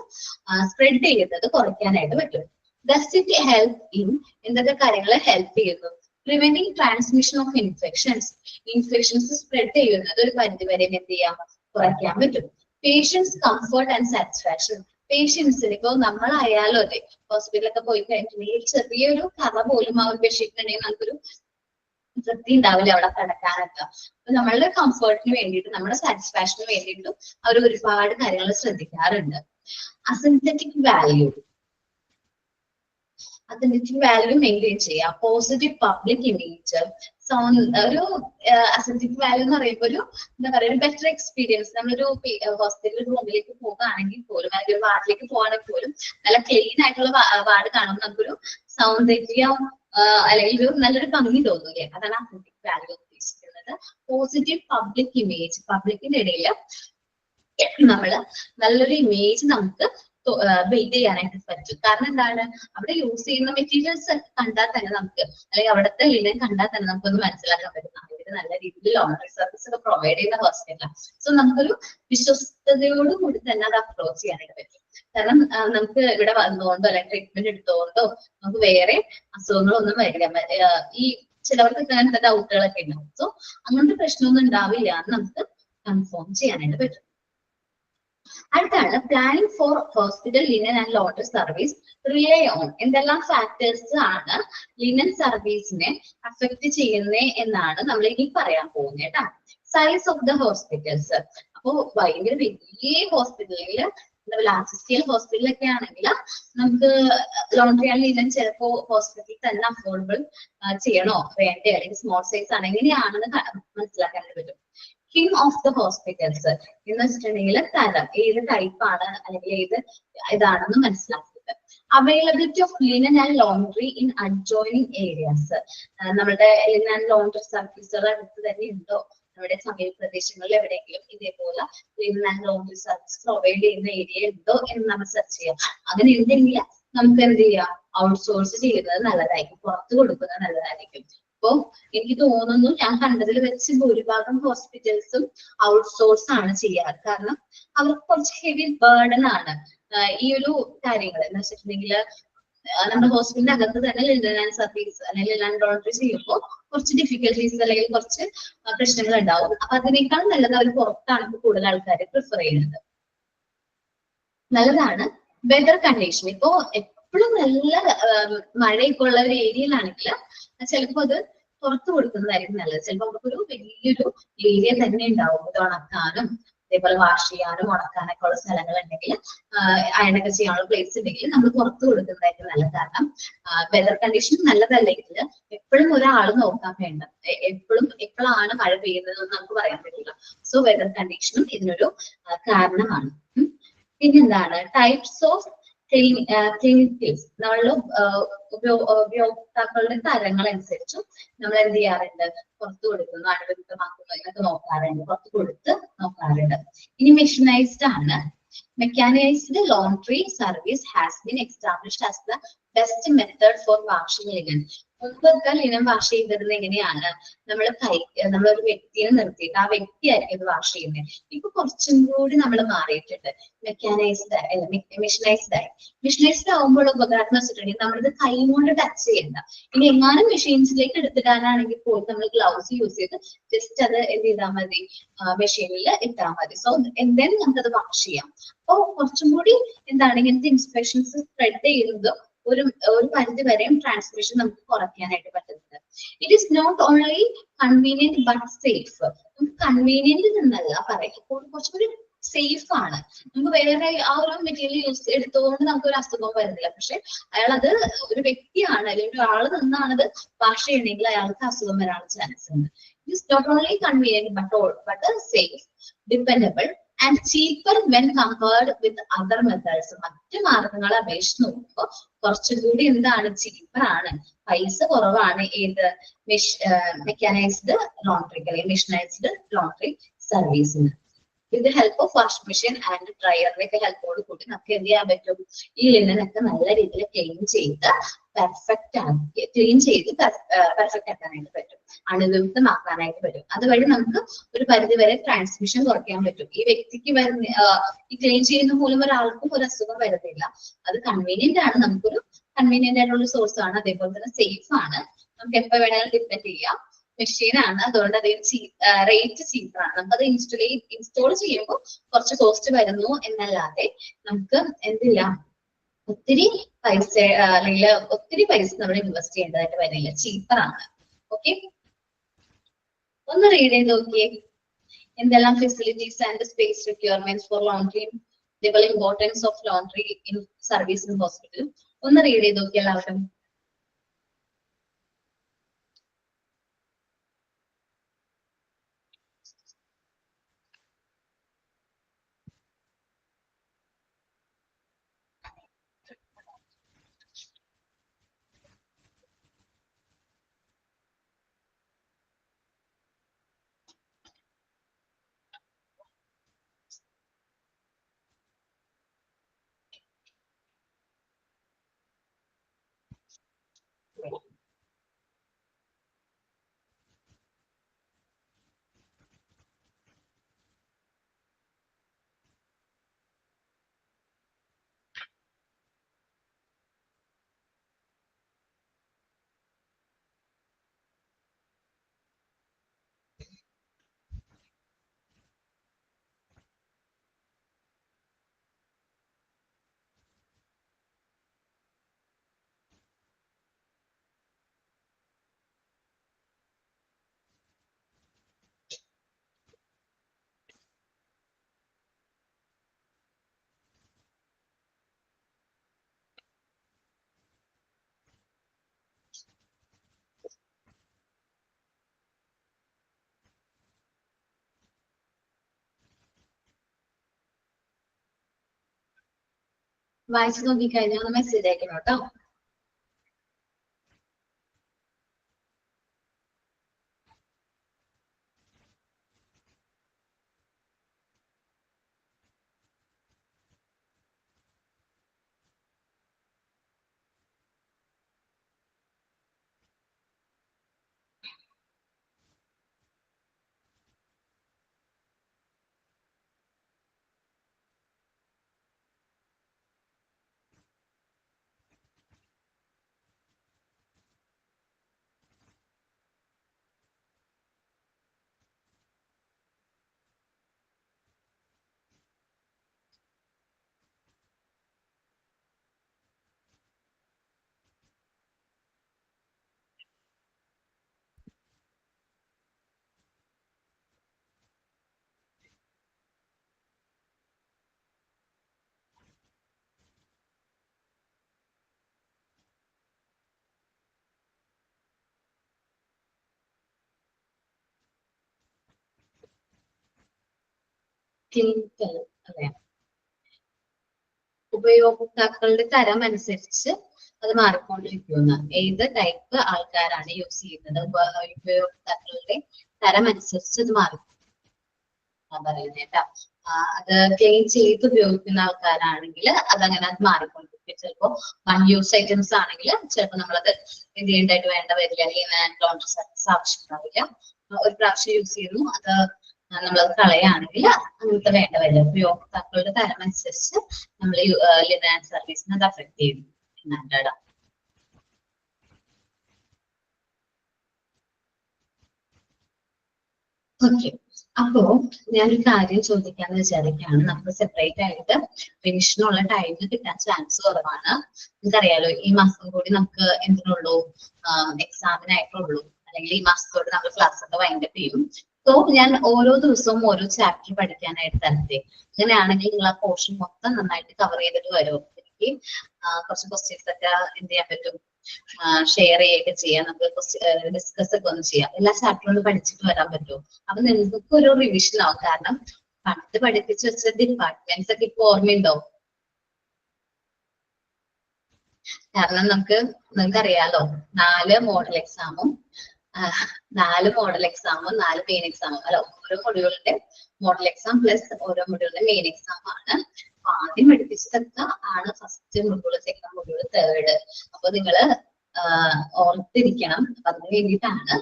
സ്പ്രെഡ് ചെയ്യുന്നത് കുറയ്ക്കാനായിട്ട് പറ്റും. Does it help in എന്തൊക്കെ കാര്യങ്ങൾ ഹെൽപ്പ് ചെയ്യുന്നു? Preventing transmission of infections spread ചെയ്യുന്നത് ഒരു പരിധി വരെ എന്ത് ചെയ്യാം, കുറയ്ക്കാൻ പറ്റും. Patients comfort and satisfaction. പേഷ്യൻസിന് ഇപ്പൊ നമ്മളായാലും അതെ ഹോസ്പിറ്റലൊക്കെ പോയി കഴിഞ്ഞിട്ടുണ്ടെങ്കിൽ ചെറിയൊരു കറ പോലും ആ ഒരു ബെഡ്ഷീറ്റിനുണ്ടെങ്കിൽ നമുക്കൊരു തൃപ്തി ഉണ്ടാവില്ല അവിടെ കിടക്കാനൊക്കെ. അപ്പൊ നമ്മളുടെ കംഫർട്ടിന് വേണ്ടിയിട്ട് നമ്മുടെ സാറ്റിസ്ഫാക്ഷന് വേണ്ടിയിട്ടും അവർ ഒരുപാട് കാര്യങ്ങൾ ശ്രദ്ധിക്കാറുണ്ട്. അസിന്തറ്റിക് വാല്യൂ മെയിൻറ്റെയിൻ ചെയ്യുക. Positive public image. ഒരു അസെന്റിക് വാല്യൂ എന്ന് പറയുമ്പോൾ ഒരു എന്താ പറയുക, ഒരു ബെറ്റർ എക്സ്പീരിയൻസ്. നമ്മളൊരു ഹോസ്പിറ്റൽ റൂമിലേക്ക് പോകുകയാണെങ്കിൽ പോലും അല്ലെങ്കിൽ ഒരു വാർഡിലേക്ക് പോകുകയാണെങ്കിൽ പോലും നല്ല ക്ലീൻ ആയിട്ടുള്ള വാർഡ് കാണുമ്പോൾ നമുക്കൊരു സൗന്ദര്യം അല്ലെങ്കിൽ ഒരു നല്ലൊരു ഭംഗി തോന്നൂലേ, അതാണ് അസെന്റിക് വാല്യൂ ഉദ്ദേശിക്കുന്നത്. അതായത് പോസിറ്റീവ് പബ്ലിക് ഇമേജ്, പബ്ലിക്കിന്റെ ഇടയിൽ നമ്മള് നല്ലൊരു ഇമേജ് നമുക്ക് ബിൽഡ് ചെയ്യാനായിട്ട് പറ്റും. കാരണം എന്താണ്, അവിടെ യൂസ് ചെയ്യുന്ന മെറ്റീരിയൽസ് കണ്ടാൽ തന്നെ നമുക്ക്, അല്ലെങ്കിൽ അവിടുത്തെ ലിനൻ കണ്ടാൽ തന്നെ നമുക്കൊന്ന് മനസ്സിലാക്കാൻ പറ്റും അവര് നല്ല രീതിയിൽ ലോണ്ടറി സർവീസ് ഒക്കെ പ്രൊവൈഡ് ചെയ്യുന്ന ഹോസ്പിറ്റലാണ്. സോ നമുക്കൊരു വിശ്വസ്തയോട് കൂടി തന്നെ അത് അപ്രോച്ച് ചെയ്യാനായിട്ട് പറ്റും. കാരണം നമുക്ക് ഇവിടെ വന്നുകൊണ്ടോ അല്ലെങ്കിൽ ട്രീറ്റ്മെന്റ് എടുത്തുകൊണ്ടോ നമുക്ക് വേറെ അസുഖങ്ങളൊന്നും വരില്ല. ഈ ചിലവർക്ക് അങ്ങനത്തെ ഡൗട്ടുകളൊക്കെ ഉണ്ടാവും. സോ അങ്ങനത്തെ പ്രശ്നമൊന്നും ഉണ്ടാവില്ല എന്ന് നമുക്ക് കൺഫേം ചെയ്യാനായിട്ട് പറ്റും. അടുത്താണ് planning four hospital linen and laundry service relay on. എന്തെല്ലാം ഫാക്ടേഴ്സ് ആണ് ലിനൻ സർവീസിനെ അഫക്ട് ചെയ്യുന്നത് എന്നാണ് നമ്മൾ ഇനി പറയാൻ പോകുന്നത് കേട്ടോ. Size of the hospitals. അപ്പോ ഭയങ്കര വലിയ ഹോസ്പിറ്റലിൽ, ലാർജ് സ്കെയിൽ ഹോസ്പിറ്റലൊക്കെ ആണെങ്കിൽ നമുക്ക് ലോണ്ടറി ആൻഡ് ലിനൻ ചിലപ്പോ ഹോസ്പിറ്റലിൽ തന്നെ അഫോർഡബിൾ ചെയ്യണോ വേണ്ടേ, അല്ലെങ്കിൽ സ്മോൾ സൈസ് ആണ്, എങ്ങനെയാണെന്ന് മനസ്സിലാക്കാൻ പറ്റും. കിങ് ഓഫ് ദ ഹോസ്പിറ്റൽസ് എന്ന് വെച്ചിട്ടുണ്ടെങ്കിൽ തരം, ഏത് ടൈപ്പ് ആണ് അല്ലെങ്കിൽ ഏത് ഇതാണെന്ന് മനസ്സിലാക്കിയിട്ട്. Availability of linen and laundry in adjoining areas. നമ്മുടെ ലിനൻ ആൻഡ് ലോണ്ടറി സർവീസുകൾ അടുത്ത് തന്നെ ഉണ്ടോ, നമ്മുടെ സമീപ പ്രദേശങ്ങളിൽ എവിടെയെങ്കിലും ഇതേപോലെ linen and laundry service provide ചെയ്യുന്ന ഏരിയ ഉണ്ടോ എന്ന് നമ്മൾ സെർച്ച് ചെയ്യാം. അങ്ങനെ ഉണ്ടെങ്കിൽ നമുക്ക് എന്ത് ചെയ്യാം, ഔട്ട്സോഴ്സ് ചെയ്യുന്നത് നല്ലതായിരിക്കും, പുറത്ത് കൊടുക്കുന്നത് നല്ലതായിരിക്കും. അപ്പോ എനിക്ക് തോന്നുന്നു ഞാൻ കണ്ടതിൽ വെച്ച് ഭൂരിഭാഗം ഹോസ്പിറ്റൽസും ഔട്ട്സോഴ്സ് ആണ് ചെയ്യാറ്. കാരണം അവർക്ക് കുറച്ച് ഹെവി ബേർഡൻ ആണ് ഈ ഒരു കാര്യങ്ങൾ എന്ന് വെച്ചിട്ടുണ്ടെങ്കിൽ നമ്മുടെ ഹോസ്പിറ്റലിന്റെ അകത്ത് തന്നെ ലിനൻ ആൻഡ് സർവീസ് അല്ലെങ്കിൽ ലിനൻ ആൻഡ് ലോണ്ടറി ചെയ്യുമ്പോൾ കുറച്ച് ഡിഫിക്കൽട്ടീസ് അല്ലെങ്കിൽ കുറച്ച് പ്രശ്നങ്ങൾ ഉണ്ടാവും. അപ്പൊ അതിനേക്കാൾ നല്ലത് അവർ പുറത്താണ് കൂടുതൽ ആൾക്കാർ പ്രിഫർ ചെയ്യുന്നത്. നല്ലതാണ് വെതർ കണ്ടീഷൻ. ഇപ്പോ എപ്പോഴും നല്ല മഴയൊക്കെ ഉള്ള ഒരു ഏരിയയിലാണെങ്കിൽ ചിലപ്പോൾ അത് പുറത്തു കൊടുക്കുന്നതായിരിക്കും നല്ലത്. ചിലപ്പോൾ നമുക്കൊരു വലിയൊരു ഏരിയ തന്നെ ഉണ്ടാവും ഇത് ഉണക്കാനും അതേപോലെ വാഷ് ചെയ്യാനും ഉണക്കാനൊക്കെ ഉള്ള സ്ഥലങ്ങൾ ഉണ്ടെങ്കിൽ, അയണൊക്കെ ചെയ്യാനുള്ള പ്ലേസ് ഉണ്ടെങ്കിൽ നമ്മൾ പുറത്തു കൊടുക്കുന്നതായിരിക്കും നല്ലത്. കാരണം വെതർ കണ്ടീഷൻ നല്ലതല്ലെങ്കിൽ എപ്പോഴും ഒരാൾ നോക്കാൻ വേണ്ട, എപ്പോഴാണ് മഴ പെയ്യുന്നത് എന്ന് നമുക്ക് പറയാൻ പറ്റില്ല. സോ വെതർ കണ്ടീഷനും ഇതിനൊരു കാരണമാണ്. പിന്നെന്താണ് ടൈപ്സ് ഓഫ് ക്ലിനിക്കൽസ്. നമ്മളുടെ ഉപയോക്താക്കളുടെ തരങ്ങൾ അനുസരിച്ചും നമ്മൾ എന്ത് ചെയ്യാറുണ്ട്, പുറത്തു കൊടുക്കുന്നു, അനുവദിതമാക്കുന്നു എന്നൊക്കെ നോക്കാറുണ്ട്, പുറത്ത് കൊടുത്ത് നോക്കാറുണ്ട്. ഇനി മെഷീനൈസ്ഡ് ആണ്. Mechanised laundry service has been established as the best method for washing linen. മുൻപൊക്കെ ലിനൻ വാഷ് ചെയ്തിരുന്നത് എങ്ങനെയാണ്, നമ്മളൊരു വ്യക്തിയെ നിർത്തിയിട്ട് ആ വ്യക്തിയായിരിക്കും ഇത് വാഷ് ചെയ്യുന്നത്. ഇപ്പൊ കുറച്ചും കൂടി നമ്മൾ മാറിയിട്ടുണ്ട്, മെക്കാനൈസ്ഡ് അല്ല മെഷീനൈസ്ഡ് ആയി. മെഷീനൈസ്ഡ് ആകുമ്പോൾ ഉപകാരം എന്ന് വെച്ചിട്ടുണ്ടെങ്കിൽ നമ്മളിത് കൈ കൊണ്ട് ടച്ച് ചെയ്യണ്ട. ഇനി എങ്ങാനും മെഷീൻസിലേക്ക് എടുത്തിടാനാണെങ്കിൽ പോലും നമ്മൾ ഗ്ലൗസ് യൂസ് ചെയ്ത് ജസ്റ്റ് അത് എന്ത് ചെയ്താൽ മതി, മെഷീനിൽ ഇട്ടാൽ മതി. സോ എന്തായാലും നമുക്കത് വാഷ് ചെയ്യാം. അപ്പൊ കുറച്ചും കൂടി എന്താണ് ഇങ്ങനത്തെ ഇൻസ്പെക്ഷൻസ് സ്പ്രെഡ് ചെയ്യുന്നതും ഒരു പരിധി വരെയും ട്രാൻസ്മിഷൻ നമുക്ക് കുറയ്ക്കാനായിട്ട് പറ്റുന്നത്. It is not only convenient but safe. നമുക്ക് കൺവീനിയന്റ് എന്നല്ല പറയാം, കുറച്ചുകൂടി സേഫ് ആണ്. നമുക്ക് വേറെ ആ ഒരു മെറ്റീരിയൽ എടുത്തുകൊണ്ട് നമുക്ക് ഒരു അസുഖം വരുന്നില്ല. പക്ഷെ അയാൾ അത് ഒരു വ്യക്തിയാണ് അല്ലെങ്കിൽ ഒരാൾ നിന്നാണത് വാഷ് ചെയ്യണമെങ്കിൽ അയാൾക്ക് അസുഖം വരാനുള്ള ചാൻസ് ഉണ്ട്. It is not only convenient but safe, dependable and cheaper when compared with other methods. മറ്റു മാർഗങ്ങളെ അപേക്ഷിച്ച് നോക്കുമ്പോൾ കുറച്ചുകൂടി എന്താണ്, ചീപ്പർ ആണ്, പൈസ കുറവാണ് ഏത് മെക്കാനൈസ്ഡ് ലോണ്ടറി അല്ലെങ്കിൽ മെഷീനൈസ്ഡ് ലോണ്ടറി സർവീസിന്. With the help of washing machine and ഡ്രയറിന്റെ ഒക്കെ ഹെൽപ്പോട് കൂടി നമുക്ക് എന്ത് ചെയ്യാൻ പറ്റും, ഈ ലിനനൊക്കെ നല്ല രീതിയിൽ ക്ലീൻ ചെയ്ത് പെർഫെക്റ്റ് ആക്കാനായിട്ട് പറ്റും, അണുവിമുക്തമാക്കാനായിട്ട് പറ്റും. അതുവഴി നമുക്ക് ഒരു പരിധി വരെ ട്രാൻസ്മിഷൻ കുറയ്ക്കാൻ പറ്റും. ഈ വ്യക്തിക്ക് ഈ ക്ലീൻ ചെയ്യുന്ന മൂലം ഒരാൾക്കും ഒരു അസുഖം വരുന്നില്ല. അത് കൺവീനിയന്റ് ആണ്, നമുക്കൊരു കൺവീനിയന്റ് ആയിട്ടുള്ള സോഴ്സ് ആണ്. അതേപോലെ തന്നെ സേഫ് ആണ്, നമുക്ക് എപ്പോ വേണമെങ്കിലും ഡിപ്പെൻഡ് ചെയ്യാം. മെഷീൻ ആണ്, അതുകൊണ്ട് അധികം റേറ്റ് ചീപ്പാണ്. നമുക്കത് ഇൻസ്റ്റോൾ ചെയ്യുമ്പോൾ കുറച്ച് കോസ്റ്റ് വരുന്നു എന്നല്ലാതെ നമുക്ക് എന്തില്ല, ഒത്തിരി പൈസ അല്ലെങ്കിൽ ഒത്തിരി പൈസ നമ്മൾ ഇൻവെസ്റ്റ് ചെയ്യേണ്ടതായിട്ട് വരുന്നില്ല, ചീപ്പറാണ്. ഓക്കെ, ഒന്ന് റീഡ് ചെയ്ത് നോക്കിയേ. എന്തെല്ലാം facilities and space requirements for laundry, അതേപോലെ importance of laundry in service in hospital. ഒന്ന് റീഡ് ചെയ്ത് നോക്കിയ എല്ലാവരും. വായിച്ചു നോക്കിക്കഴിഞ്ഞാൽ ഒന്ന് മെസ്സേജ് അയക്കണം കേട്ടോ. ക്ലിനിക്കൽ അല്ലെ, ഉപയോക്താക്കളുടെ തരം അനുസരിച്ച് അത് മാറിക്കൊണ്ടിരിക്കുന്ന ഏത് ടൈപ്പ് ആൾക്കാരാണ് യൂസ് ചെയ്യുന്നത്, ഉപയോക്താക്കളുടെ തരം അനുസരിച്ച് അത് മാറി പറയുന്നത് കേട്ടോ. അത് ക്ലീൻ ചെയ്ത് ഉപയോഗിക്കുന്ന ആൾക്കാരാണെങ്കിൽ അതങ്ങനെ അത് മാറിക്കൊണ്ടിരിക്കും. ചിലപ്പോ വൺ യൂസ് ഐറ്റംസ് ആണെങ്കിൽ ചിലപ്പോൾ നമ്മളത് എന്ത് ചെയ്യേണ്ടതായിട്ട് വേണ്ട വരില്ല, അല്ലെങ്കിൽ ലോണ്ടറി സർവീസ് ആവശ്യമുണ്ടാവില്ല. ഒരു പ്രാവശ്യം യൂസ് ചെയ്യുന്നു, അത് നമ്മളത് കളയാണെങ്കിൽ അങ്ങനത്തെ വേണ്ട വരില്ല. ഉപയോക്താക്കളുടെ തരം അനുസരിച്ച് നമ്മൾ ലിനാൻ സർവീസിനെ അത് അഫക്ട് ചെയ്യുന്നു എന്നാണ്. ഓക്കെ, അപ്പോ ഞാനൊരു കാര്യം ചോദിക്കാന്ന് വിചാരിക്കുകയാണ്. നമുക്ക് സെപ്പറേറ്റ് ആയിട്ട് റിവിഷനുള്ള ടൈം കിട്ടാൻ ചാൻസ് കുറവാണ്. നിങ്ങൾക്കറിയാലോ ഈ മാസം കൂടി നമുക്ക് എന്തിനുള്ളൂ, എക്സാമിനായിട്ടുള്ളൂ, അല്ലെങ്കിൽ ഈ മാസത്തോട് നമ്മൾ ക്ലാസ് ഒക്കെ വൈൻഡപ്പ് ചെയ്യും. സോ ഞാൻ ഓരോ ദിവസവും ഓരോ ചാപ്റ്റർ പഠിക്കാനായിട്ട് തരട്ടെ. അങ്ങനെയാണെങ്കിൽ നിങ്ങൾ ആ പോർഷൻ മൊത്തം നന്നായിട്ട് കവർ ചെയ്തിട്ട് വരും. എനിക്ക് കുറച്ച് ക്വസ്റ്റ്യൻസ് ഒക്കെ എന്ത് ചെയ്യാൻ പറ്റും, ഷെയർ ചെയ്യുകയൊക്കെ ചെയ്യാം. നമുക്ക് ഡിസ്കസ് ഒക്കെ ഒന്ന് ചെയ്യാം. എല്ലാ ചാപ്റ്ററുകളും പഠിച്ചിട്ട് വരാൻ പറ്റുമോ? അപ്പൊ നിങ്ങൾക്ക് ഒരു റിവിഷൻ ആവും. കാരണം പണ്ട് പഠിപ്പിച്ച് വെച്ച ഡിപ്പാർട്ട്മെന്റ്സ് ഒക്കെ ഇപ്പൊ ഓർമ്മയുണ്ടോ? കാരണം നിങ്ങൾക്കറിയാലോ 4 മോഡൽ എക്സാമും 4 മെയിൻ എക്സാമും അല്ല, ഓരോ മൊഡ്യൂളിന്റെ മോഡൽ എക്സാം പ്ലസ് ഓരോ മൊഡ്യൂളിന്റെ മെയിൻ എക്സാം ആണ്. ആദ്യം പഠിപ്പിച്ചതൊക്കെ ആണ് first module, second module, third. അപ്പൊ നിങ്ങള് ഓർത്തിരിക്കണം. അപ്പൊ അതിന് വേണ്ടിയിട്ടാണ്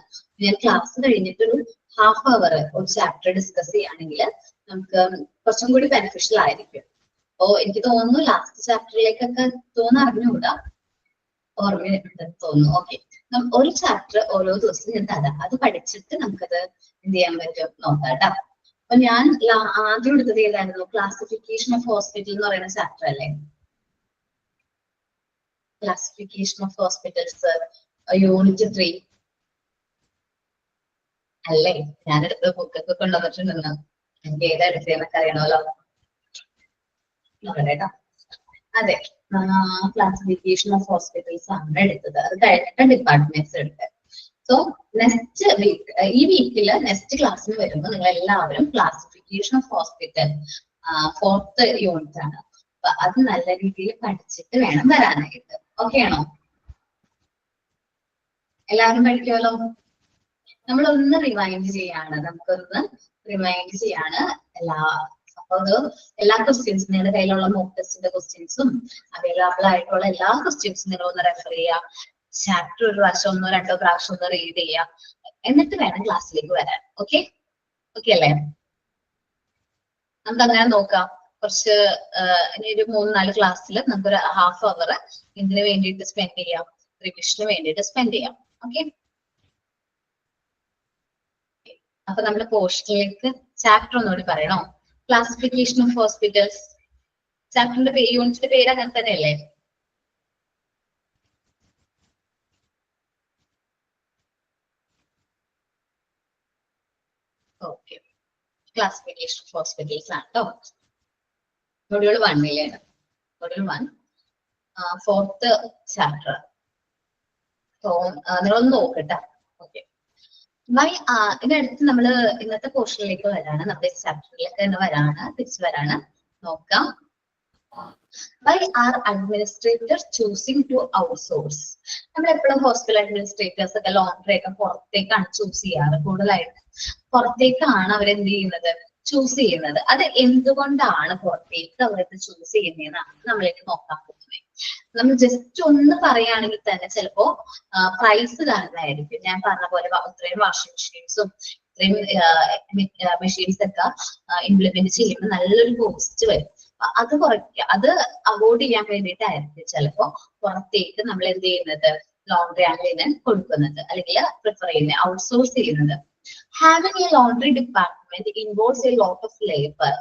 ഞാൻ ക്ലാസ് കഴിഞ്ഞിട്ടൊരു ഹാഫ് അവർ ഒരു ചാപ്റ്റർ ഡിസ്കസ് ചെയ്യുകയാണെങ്കിൽ നമുക്ക് കുറച്ചും കൂടി ബെനിഫിഷ്യൽ ആയിരിക്കും. അപ്പോ എനിക്ക് തോന്നുന്നു ലാസ്റ്റ് ചാപ്റ്ററിലേക്കൊക്കെ അറിഞ്ഞുകൂടാ, ഓർമ്മ തോന്നുന്നു. ഓക്കെ, ഒരു ചാപ്റ്റർ ഓരോ ദിവസം ഞാൻ തരാം. അത് പഠിച്ചിട്ട് നമുക്കത് എന്ത് ചെയ്യാൻ പറ്റും നോക്കാം കേട്ടോ. അപ്പൊ ഞാൻ ആദ്യം എടുത്തത് ഏതായിരുന്നു? ക്ലാസിഫിക്കേഷൻ ഓഫ് ഹോസ്പിറ്റൽ എന്ന് പറയുന്ന ചാപ്റ്റർ അല്ലേ? ക്ലാസിഫിക്കേഷൻ ഓഫ് ഹോസ്പിറ്റൽസ് യൂണിറ്റ് 3 അല്ലേ? ഞാനെടുത്ത ബുക്കൊക്കെ കൊണ്ടുവന്നിട്ടുണ്ടെന്ന്. എനിക്ക് ഏതാ എടുത്തതെന്നൊക്കെ അറിയണമല്ലോ. കേട്ടോ, അതെ, ക്ലാസിഫിക്കേഷൻ ഓഫ് ഹോസ്പിറ്റൽസ് ആണ് എടുത്തത്. അത് കഴിഞ്ഞിട്ട് ഡിപ്പാർട്ട്മെന്റ്സ് എടുത്തത്. സോ നെക്സ്റ്റ് വീക്ക്, ഈ വീക്കില് നെക്സ്റ്റ് ക്ലാസ്സിന് വരുമ്പോൾ നിങ്ങൾ എല്ലാവരും classification of hospital 4th unit ആണ്. അപ്പൊ അത് നല്ല രീതിയിൽ പഠിച്ചിട്ട് വേണം വരാനായിട്ട്. ഓക്കെ ആണോ? എല്ലാവരും പഠിക്കുമല്ലോ? നമ്മളൊന്ന് റിമൈൻഡ് ചെയ്യാണ്, അപ്പൊ അത് എല്ലാ ക്വസ്റ്റ്യൻസും നിങ്ങളുടെ കയ്യിലുള്ള മോക്ക് ടെസ്റ്റിന്റെ ക്വസ്റ്റ്യൻസും അവൈലബിൾ ആയിട്ടുള്ള എല്ലാ ക്വസ്റ്റ്യൻസും നിങ്ങൾ ഒന്ന് റെഫർ ചെയ്യുക. ചാപ്റ്റർ ഒരു പ്രാവശ്യം 1-2 പ്രാവശ്യം ഒന്ന് റീഡ് ചെയ്യുക. എന്നിട്ട് വേണം ക്ലാസ്സിലേക്ക് വരാൻ. ഓക്കെ അല്ലേ? നമുക്ക് അങ്ങനെ നോക്കാം. കുറച്ച് ഇനി ഒരു 3-4 ക്ലാസ്സിൽ നമുക്കൊരു ഹാഫ് അവർ ഇതിന് വേണ്ടിയിട്ട് സ്പെൻഡ് ചെയ്യാം, റിവിഷന് വേണ്ടിയിട്ട് സ്പെൻഡ് ചെയ്യാം. ഓക്കെ, അപ്പൊ നമ്മുടെ പോർഷനിലേക്ക് ചാപ്റ്റർ ഒന്നുകൂടി പറയണോ? ക്ലാസിഫിക്കേഷൻ ഓഫ് ഹോസ്പിറ്റൽസ് ചാപ്റ്ററിന്റെ യൂണിറ്റിന്റെ പേര് അങ്ങനെ തന്നെയല്ലേ? ഓക്കെ, ക്ലാസിഫിക്കേഷൻ ഓഫ് ഹോസ്പിറ്റൽസ് ആണ് കേട്ടോ. Module 1 module 1 4th chapter. So നിങ്ങളൊന്ന് നോക്കട്ടെ. ഓക്കെ, ഇതിനടുത്ത് നമ്മള് ഇന്നത്തെ പോർഷനിലേക്ക് വരാണ്, നമ്മുടെ ചാപ്റ്ററിലേക്ക് തന്നെ തിരിച്ചു വരാണ്. നോക്കാം. Why are administrators choosing to outsource? നമ്മൾ എപ്പോഴും ഹോസ്പിറ്റൽ അഡ്മിനിസ്ട്രേറ്റേഴ്സ് ഒക്കെ ലോണ്ടറി ഒക്കെ പുറത്തേക്കാണ് ചൂസ് ചെയ്യാറ്. കൂടുതലായിട്ട് പുറത്തേക്കാണ് അവരെന്ത് ചെയ്യുന്നത്, ചൂസ് ചെയ്യുന്നത്. അത് എന്തുകൊണ്ടാണ് പുറത്തേക്ക് അവരത് ചൂസ് ചെയ്യുന്നതെന്നാണ് നമ്മളിനി നോക്കാൻ പോകുന്നത്. നമ്മൾ ജസ്റ്റ് ഒന്ന് പറയുകയാണെങ്കിൽ തന്നെ ചിലപ്പോ പ്രൈസ് കാരണമായിരിക്കും. ഞാൻ പറഞ്ഞ പോലെ ഇത്രയും വാഷിംഗ് മെഷീൻസും ഇത്രയും മെഷീൻസ് ഒക്കെ ഇംപ്ലിമെന്റ് ചെയ്യുമ്പോൾ നല്ലൊരു കോസ്റ്റ് വരും. അത് കുറയ്ക്കുക, അത് അവോയ്ഡ് ചെയ്യാൻ വേണ്ടിയിട്ടായിരിക്കും ചിലപ്പോ പുറത്തേക്ക് നമ്മൾ എന്ത് ചെയ്യുന്നത്, ലോണ്ടറി ആൻഡ് ലിനൻ കൊടുക്കുന്നത് അല്ലെങ്കിൽ പ്രിഫർ ചെയ്യുന്നത്, ഔട്ട്സോഴ്സ് ചെയ്യുന്നത്. Having a laundry department involves a lot of labor,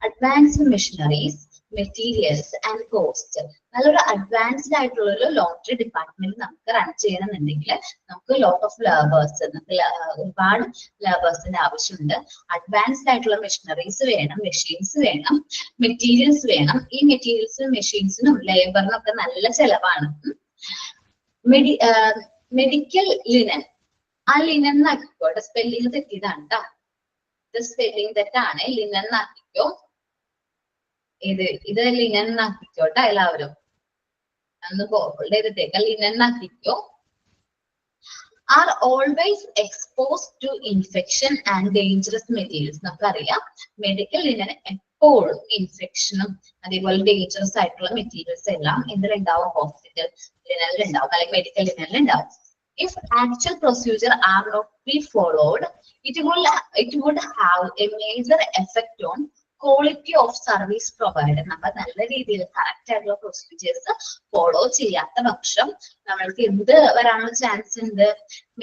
advanced machineries, materials and cost. നല്ലൊരു അഡ്വാൻസ്ഡ് ആയിട്ടുള്ള ഒരു ലോണ്ടറി ഡിപ്പാർട്ട്മെന്റ് നമുക്ക് റൺ ചെയ്യണമെന്നുണ്ടെങ്കിൽ നമുക്ക് ലോട്ട് ഓഫ് ലേബേഴ്സ്, നമുക്ക് ഒരുപാട് ലേബേഴ്സിന്റെ ആവശ്യമുണ്ട്. അഡ്വാൻസ്ഡ് ആയിട്ടുള്ള മെഷീനറീസ് വേണം, മെഷീൻസ് വേണം, മെറ്റീരിയൽസ് വേണം. ഈ മെറ്റീരിയൽസിനും മെഷീൻസിനും ലേബറിനും ഒക്കെ നല്ല ചെലവാണ്. മെഡിക്കൽ ലിനൻ, ആ ലിനൻ എന്നാക്കിക്കോട്ടെ, സ്പെല്ലിങ് തെറ്റിയതാണ് കേട്ടോ, ഇത് സ്പെല്ലിങ് തെറ്റാണ്. ലിനൻ എന്നാക്കിക്കോ, ഇത് ലിനൻ എന്നാക്കിക്കോട്ടെ എല്ലാവരും, ഒന്ന് ഹോൾഡ് ചെയ്തിട്ടേക്ക, ലിനൻ എന്നാക്കിക്കോ. Are always exposed to infection and dangerous materials. നമുക്കറിയാം മെഡിക്കൽ ലിനൻ എപ്പോഴും ഇൻഫെക്ഷനും അതേപോലെ ഡേഞ്ചറസ് ആയിട്ടുള്ള മെറ്റീരിയൽസ് എല്ലാം എന്തിലുണ്ടാവും, ഹോസ്പിറ്റൽ ലിനനിലുണ്ടാവും അല്ലെങ്കിൽ medical ലിനനിലുണ്ടാവും. If actual procedure are not be followed, it would have a major effect on quality of service provided. നമ്മൾ നല്ല രീതിയിൽ കറക്റ്റ് ആയിട്ടുള്ള പ്രൊസീജിയേഴ്സ് ഫോളോ ചെയ്യാത്ത പക്ഷം നമ്മൾക്ക് എന്ത് വരാനുള്ള ചാൻസ് ഉണ്ട്,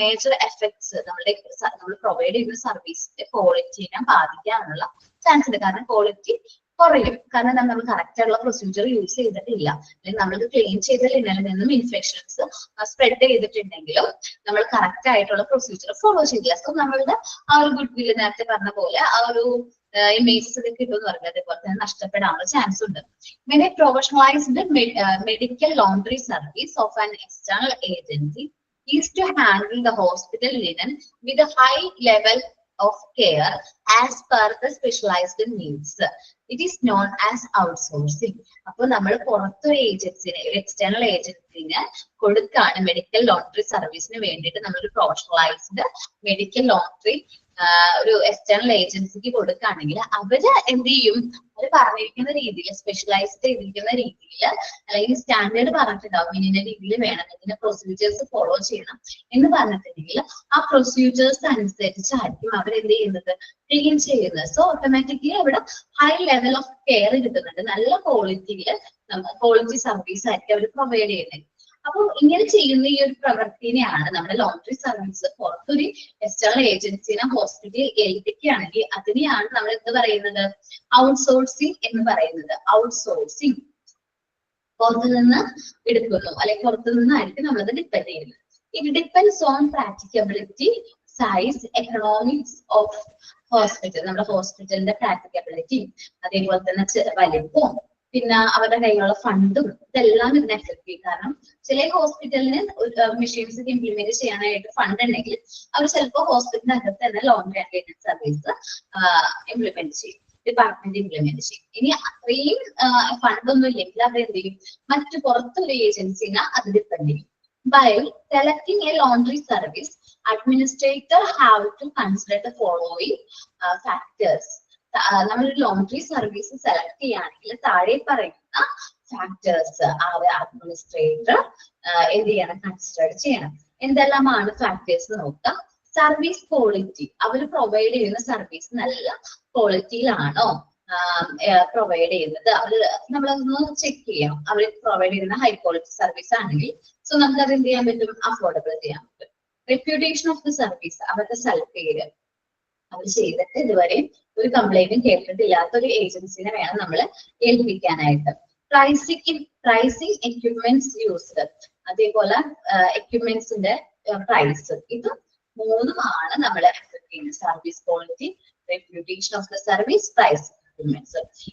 മേജർ എഫക്ട്സ് നമ്മൾ പ്രൊവൈഡ് ചെയ്യുന്ന സർവീസിന്റെ ക്വാളിറ്റിനെ ബാധിക്കാനുള്ള ചാൻസ് ഉണ്ട്. കാരണം ക്വാളിറ്റി കുറയും, കാരണം നമ്മൾ കറക്റ്റ് ആയിട്ടുള്ള പ്രൊസീജിയർ യൂസ് ചെയ്തിട്ടില്ല, അല്ലെങ്കിൽ നമ്മൾക്ക് ക്ലീൻ ചെയ്ത ലിനനിൽ നിന്നും ഇൻഫെക്ഷൻസ് സ്പ്രെഡ് ചെയ്തിട്ടുണ്ടെങ്കിലും നമ്മൾ കറക്റ്റ് ആയിട്ടുള്ള പ്രൊസീജിയർ ഫോളോ ചെയ്തില്ല. സോ നമ്മളുടെ ആ ഒരു ഗുഡ് വില്ല് നേരത്തെ പറഞ്ഞ പോലെ ആ ഒരു ഇമേജസ് ഒക്കെ കിട്ടുമെന്ന് പറഞ്ഞാൽ അതേപോലെ തന്നെ നഷ്ടപ്പെടാനുള്ള ചാൻസ് ഉണ്ട്. Many professionalized medical laundry service of an external agency is to handle the hospital linen with a high level of care as per the specialized needs. It is known as outsourcing. അപ്പോൾ നമ്മൾ പുറത്തൊരു ഏജൻസിനെ, ഒരു external ഏജൻസിനെ കൊടുക്കാണ് medical laundry സർവീസിന് വേണ്ടിയിട്ട് നമ്മളൊരു പ്രൊഫഷണലൈസ്ഡ് medical laundry ഒരു external ഏജൻസിക്ക് കൊടുക്കുകയാണെങ്കിൽ അവര് എന്ത് ചെയ്യും, അവർ പറഞ്ഞിരിക്കുന്ന രീതിയിൽ, സ്പെഷ്യലൈസ് ചെയ്തിരിക്കുന്ന രീതിയിൽ അല്ലെങ്കിൽ സ്റ്റാൻഡേർഡ് പറഞ്ഞിട്ടുണ്ടാവും, ഇന്ന രീതിയിൽ വേണം, ഇതിന്റെ പ്രൊസീജിയേഴ്സ് ഫോളോ ചെയ്യണം എന്ന് പറഞ്ഞിട്ടുണ്ടെങ്കിൽ ആ പ്രൊസീജിയേഴ്സ് അനുസരിച്ചായിരിക്കും അവർ എന്ത് ചെയ്യുന്നത്, ക്ലീൻ ചെയ്യുന്നത്. സോ ഓട്ടോമാറ്റിക്കലി അവിടെ ഹൈ ലെവൽ ഓഫ് കെയർ കിട്ടുന്നുണ്ട്, നല്ല ക്വാളിറ്റി സർവീസ് ആയിരിക്കും അവർ പ്രൊവൈഡ് ചെയ്യുന്നത്. അപ്പോൾ ഇങ്ങനെ ചെയ്യുന്ന ഈ ഒരു പ്രവൃത്തിനെയാണ് നമ്മുടെ ലോണ്ടറി സർവീസ് പുറത്തൊരു എക്സ്റ്റേണൽ ഏജൻസിനെ ഹോസ്പിറ്റലിൽ ഏൽപ്പിക്കുകയാണെങ്കിൽ അതിനെയാണ് നമ്മൾ എന്ത് പറയുന്നത്, ഔട്ട്സോഴ്സിംഗ് എന്ന് പറയുന്നത്. ഔട്ട്സോഴ്സിംഗ് പുറത്തു നിന്ന് എടുക്കുന്നു അല്ലെങ്കിൽ പുറത്തു നിന്നായിരിക്കും നമ്മളത് ഡിപ്പെൻഡ് ചെയ്യുന്നത്. It depends on practicability, size, economics of hospital. നമ്മുടെ ഹോസ്പിറ്റലിന്റെ പ്രാക്ടിക്കബിലിറ്റി, അതേപോലെ തന്നെ വലിപ്പവും, പിന്നെ അവരുടെ കയ്യിലുള്ള ഫണ്ടും, ഇതെല്ലാം ഇതിനെ എഫക്ട് ചെയ്യും. കാരണം ചില ഹോസ്പിറ്റലിന് മെഷീൻസ് ഇംപ്ലിമെന്റ് ചെയ്യാനായിട്ട് ഫണ്ട് ഉണ്ടെങ്കിൽ അവർ ചിലപ്പോൾ ഹോസ്പിറ്റലിന്റെ അകത്ത് തന്നെ laundry and linen service implement ചെയ്യും, ഡിപ്പാർട്ട്മെന്റ് ഇംപ്ലിമെന്റ് ചെയ്യും. ഇനി അത്രയും ഫണ്ടൊന്നും ഇല്ലെങ്കിൽ അവർ എന്ത് ചെയ്യും, മറ്റു പുറത്തൊരു ഏജൻസിനെ അത് ഡിപ്പെൻഡ് ചെയ്യും. By selecting a laundry service, administrator have to consider the following factors. നമ്മളൊരു ലോണ്ടറി സർവീസ് സെലക്ട് ചെയ്യുകയാണെങ്കിൽ താഴെ പറയുന്ന ഫാക്ടേഴ്സ് അഡ്മിനിസ്ട്രേറ്റർ എന്ത് ചെയ്യണം, കൺസിഡർ ചെയ്യണം. എന്തെല്ലാമാണ് ഫാക്ടേഴ്സ് നോക്കാം. സർവീസ് ക്വാളിറ്റി, അവർ പ്രൊവൈഡ് ചെയ്യുന്ന സർവീസ് നല്ല ക്വാളിറ്റിയിലാണോ പ്രൊവൈഡ് ചെയ്യുന്നത്, അവർ നമ്മളൊന്ന് ചെക്ക് ചെയ്യാം. അവർ പ്രൊവൈഡ് ചെയ്യുന്ന ഹൈ ക്വാളിറ്റി സർവീസ് ആണെങ്കിൽ സോ നമുക്ക് അത് എന്ത് ചെയ്യാൻ പറ്റും, അഫോർഡബിൾ ചെയ്യാൻ പറ്റും. റെപ്യൂട്ടേഷൻ ഓഫ് ദി സർവീസ്, അവരുടെ സൽപ്പേര്, അവർ ചെയ്തിട്ട് ഇതുവരെ ഒരു കംപ്ലൈന്റും കേട്ടിട്ടില്ലാത്ത ഒരു ഏജൻസിനെ വേണം നമ്മൾ ഏൽപ്പിക്കാനായിട്ട്. പ്രൈസിങ് എക്യുപ്മെന്റ്സ് യൂസ്ഡ്, അതേപോലെ എക്യുപ്മെന്റ്സിന്റെ പ്രൈസ്, ഇത് മൂന്നുമാണ് നമ്മൾ എഫക്ട് ചെയ്യുന്നത്. Service quality, reputation of the service, price.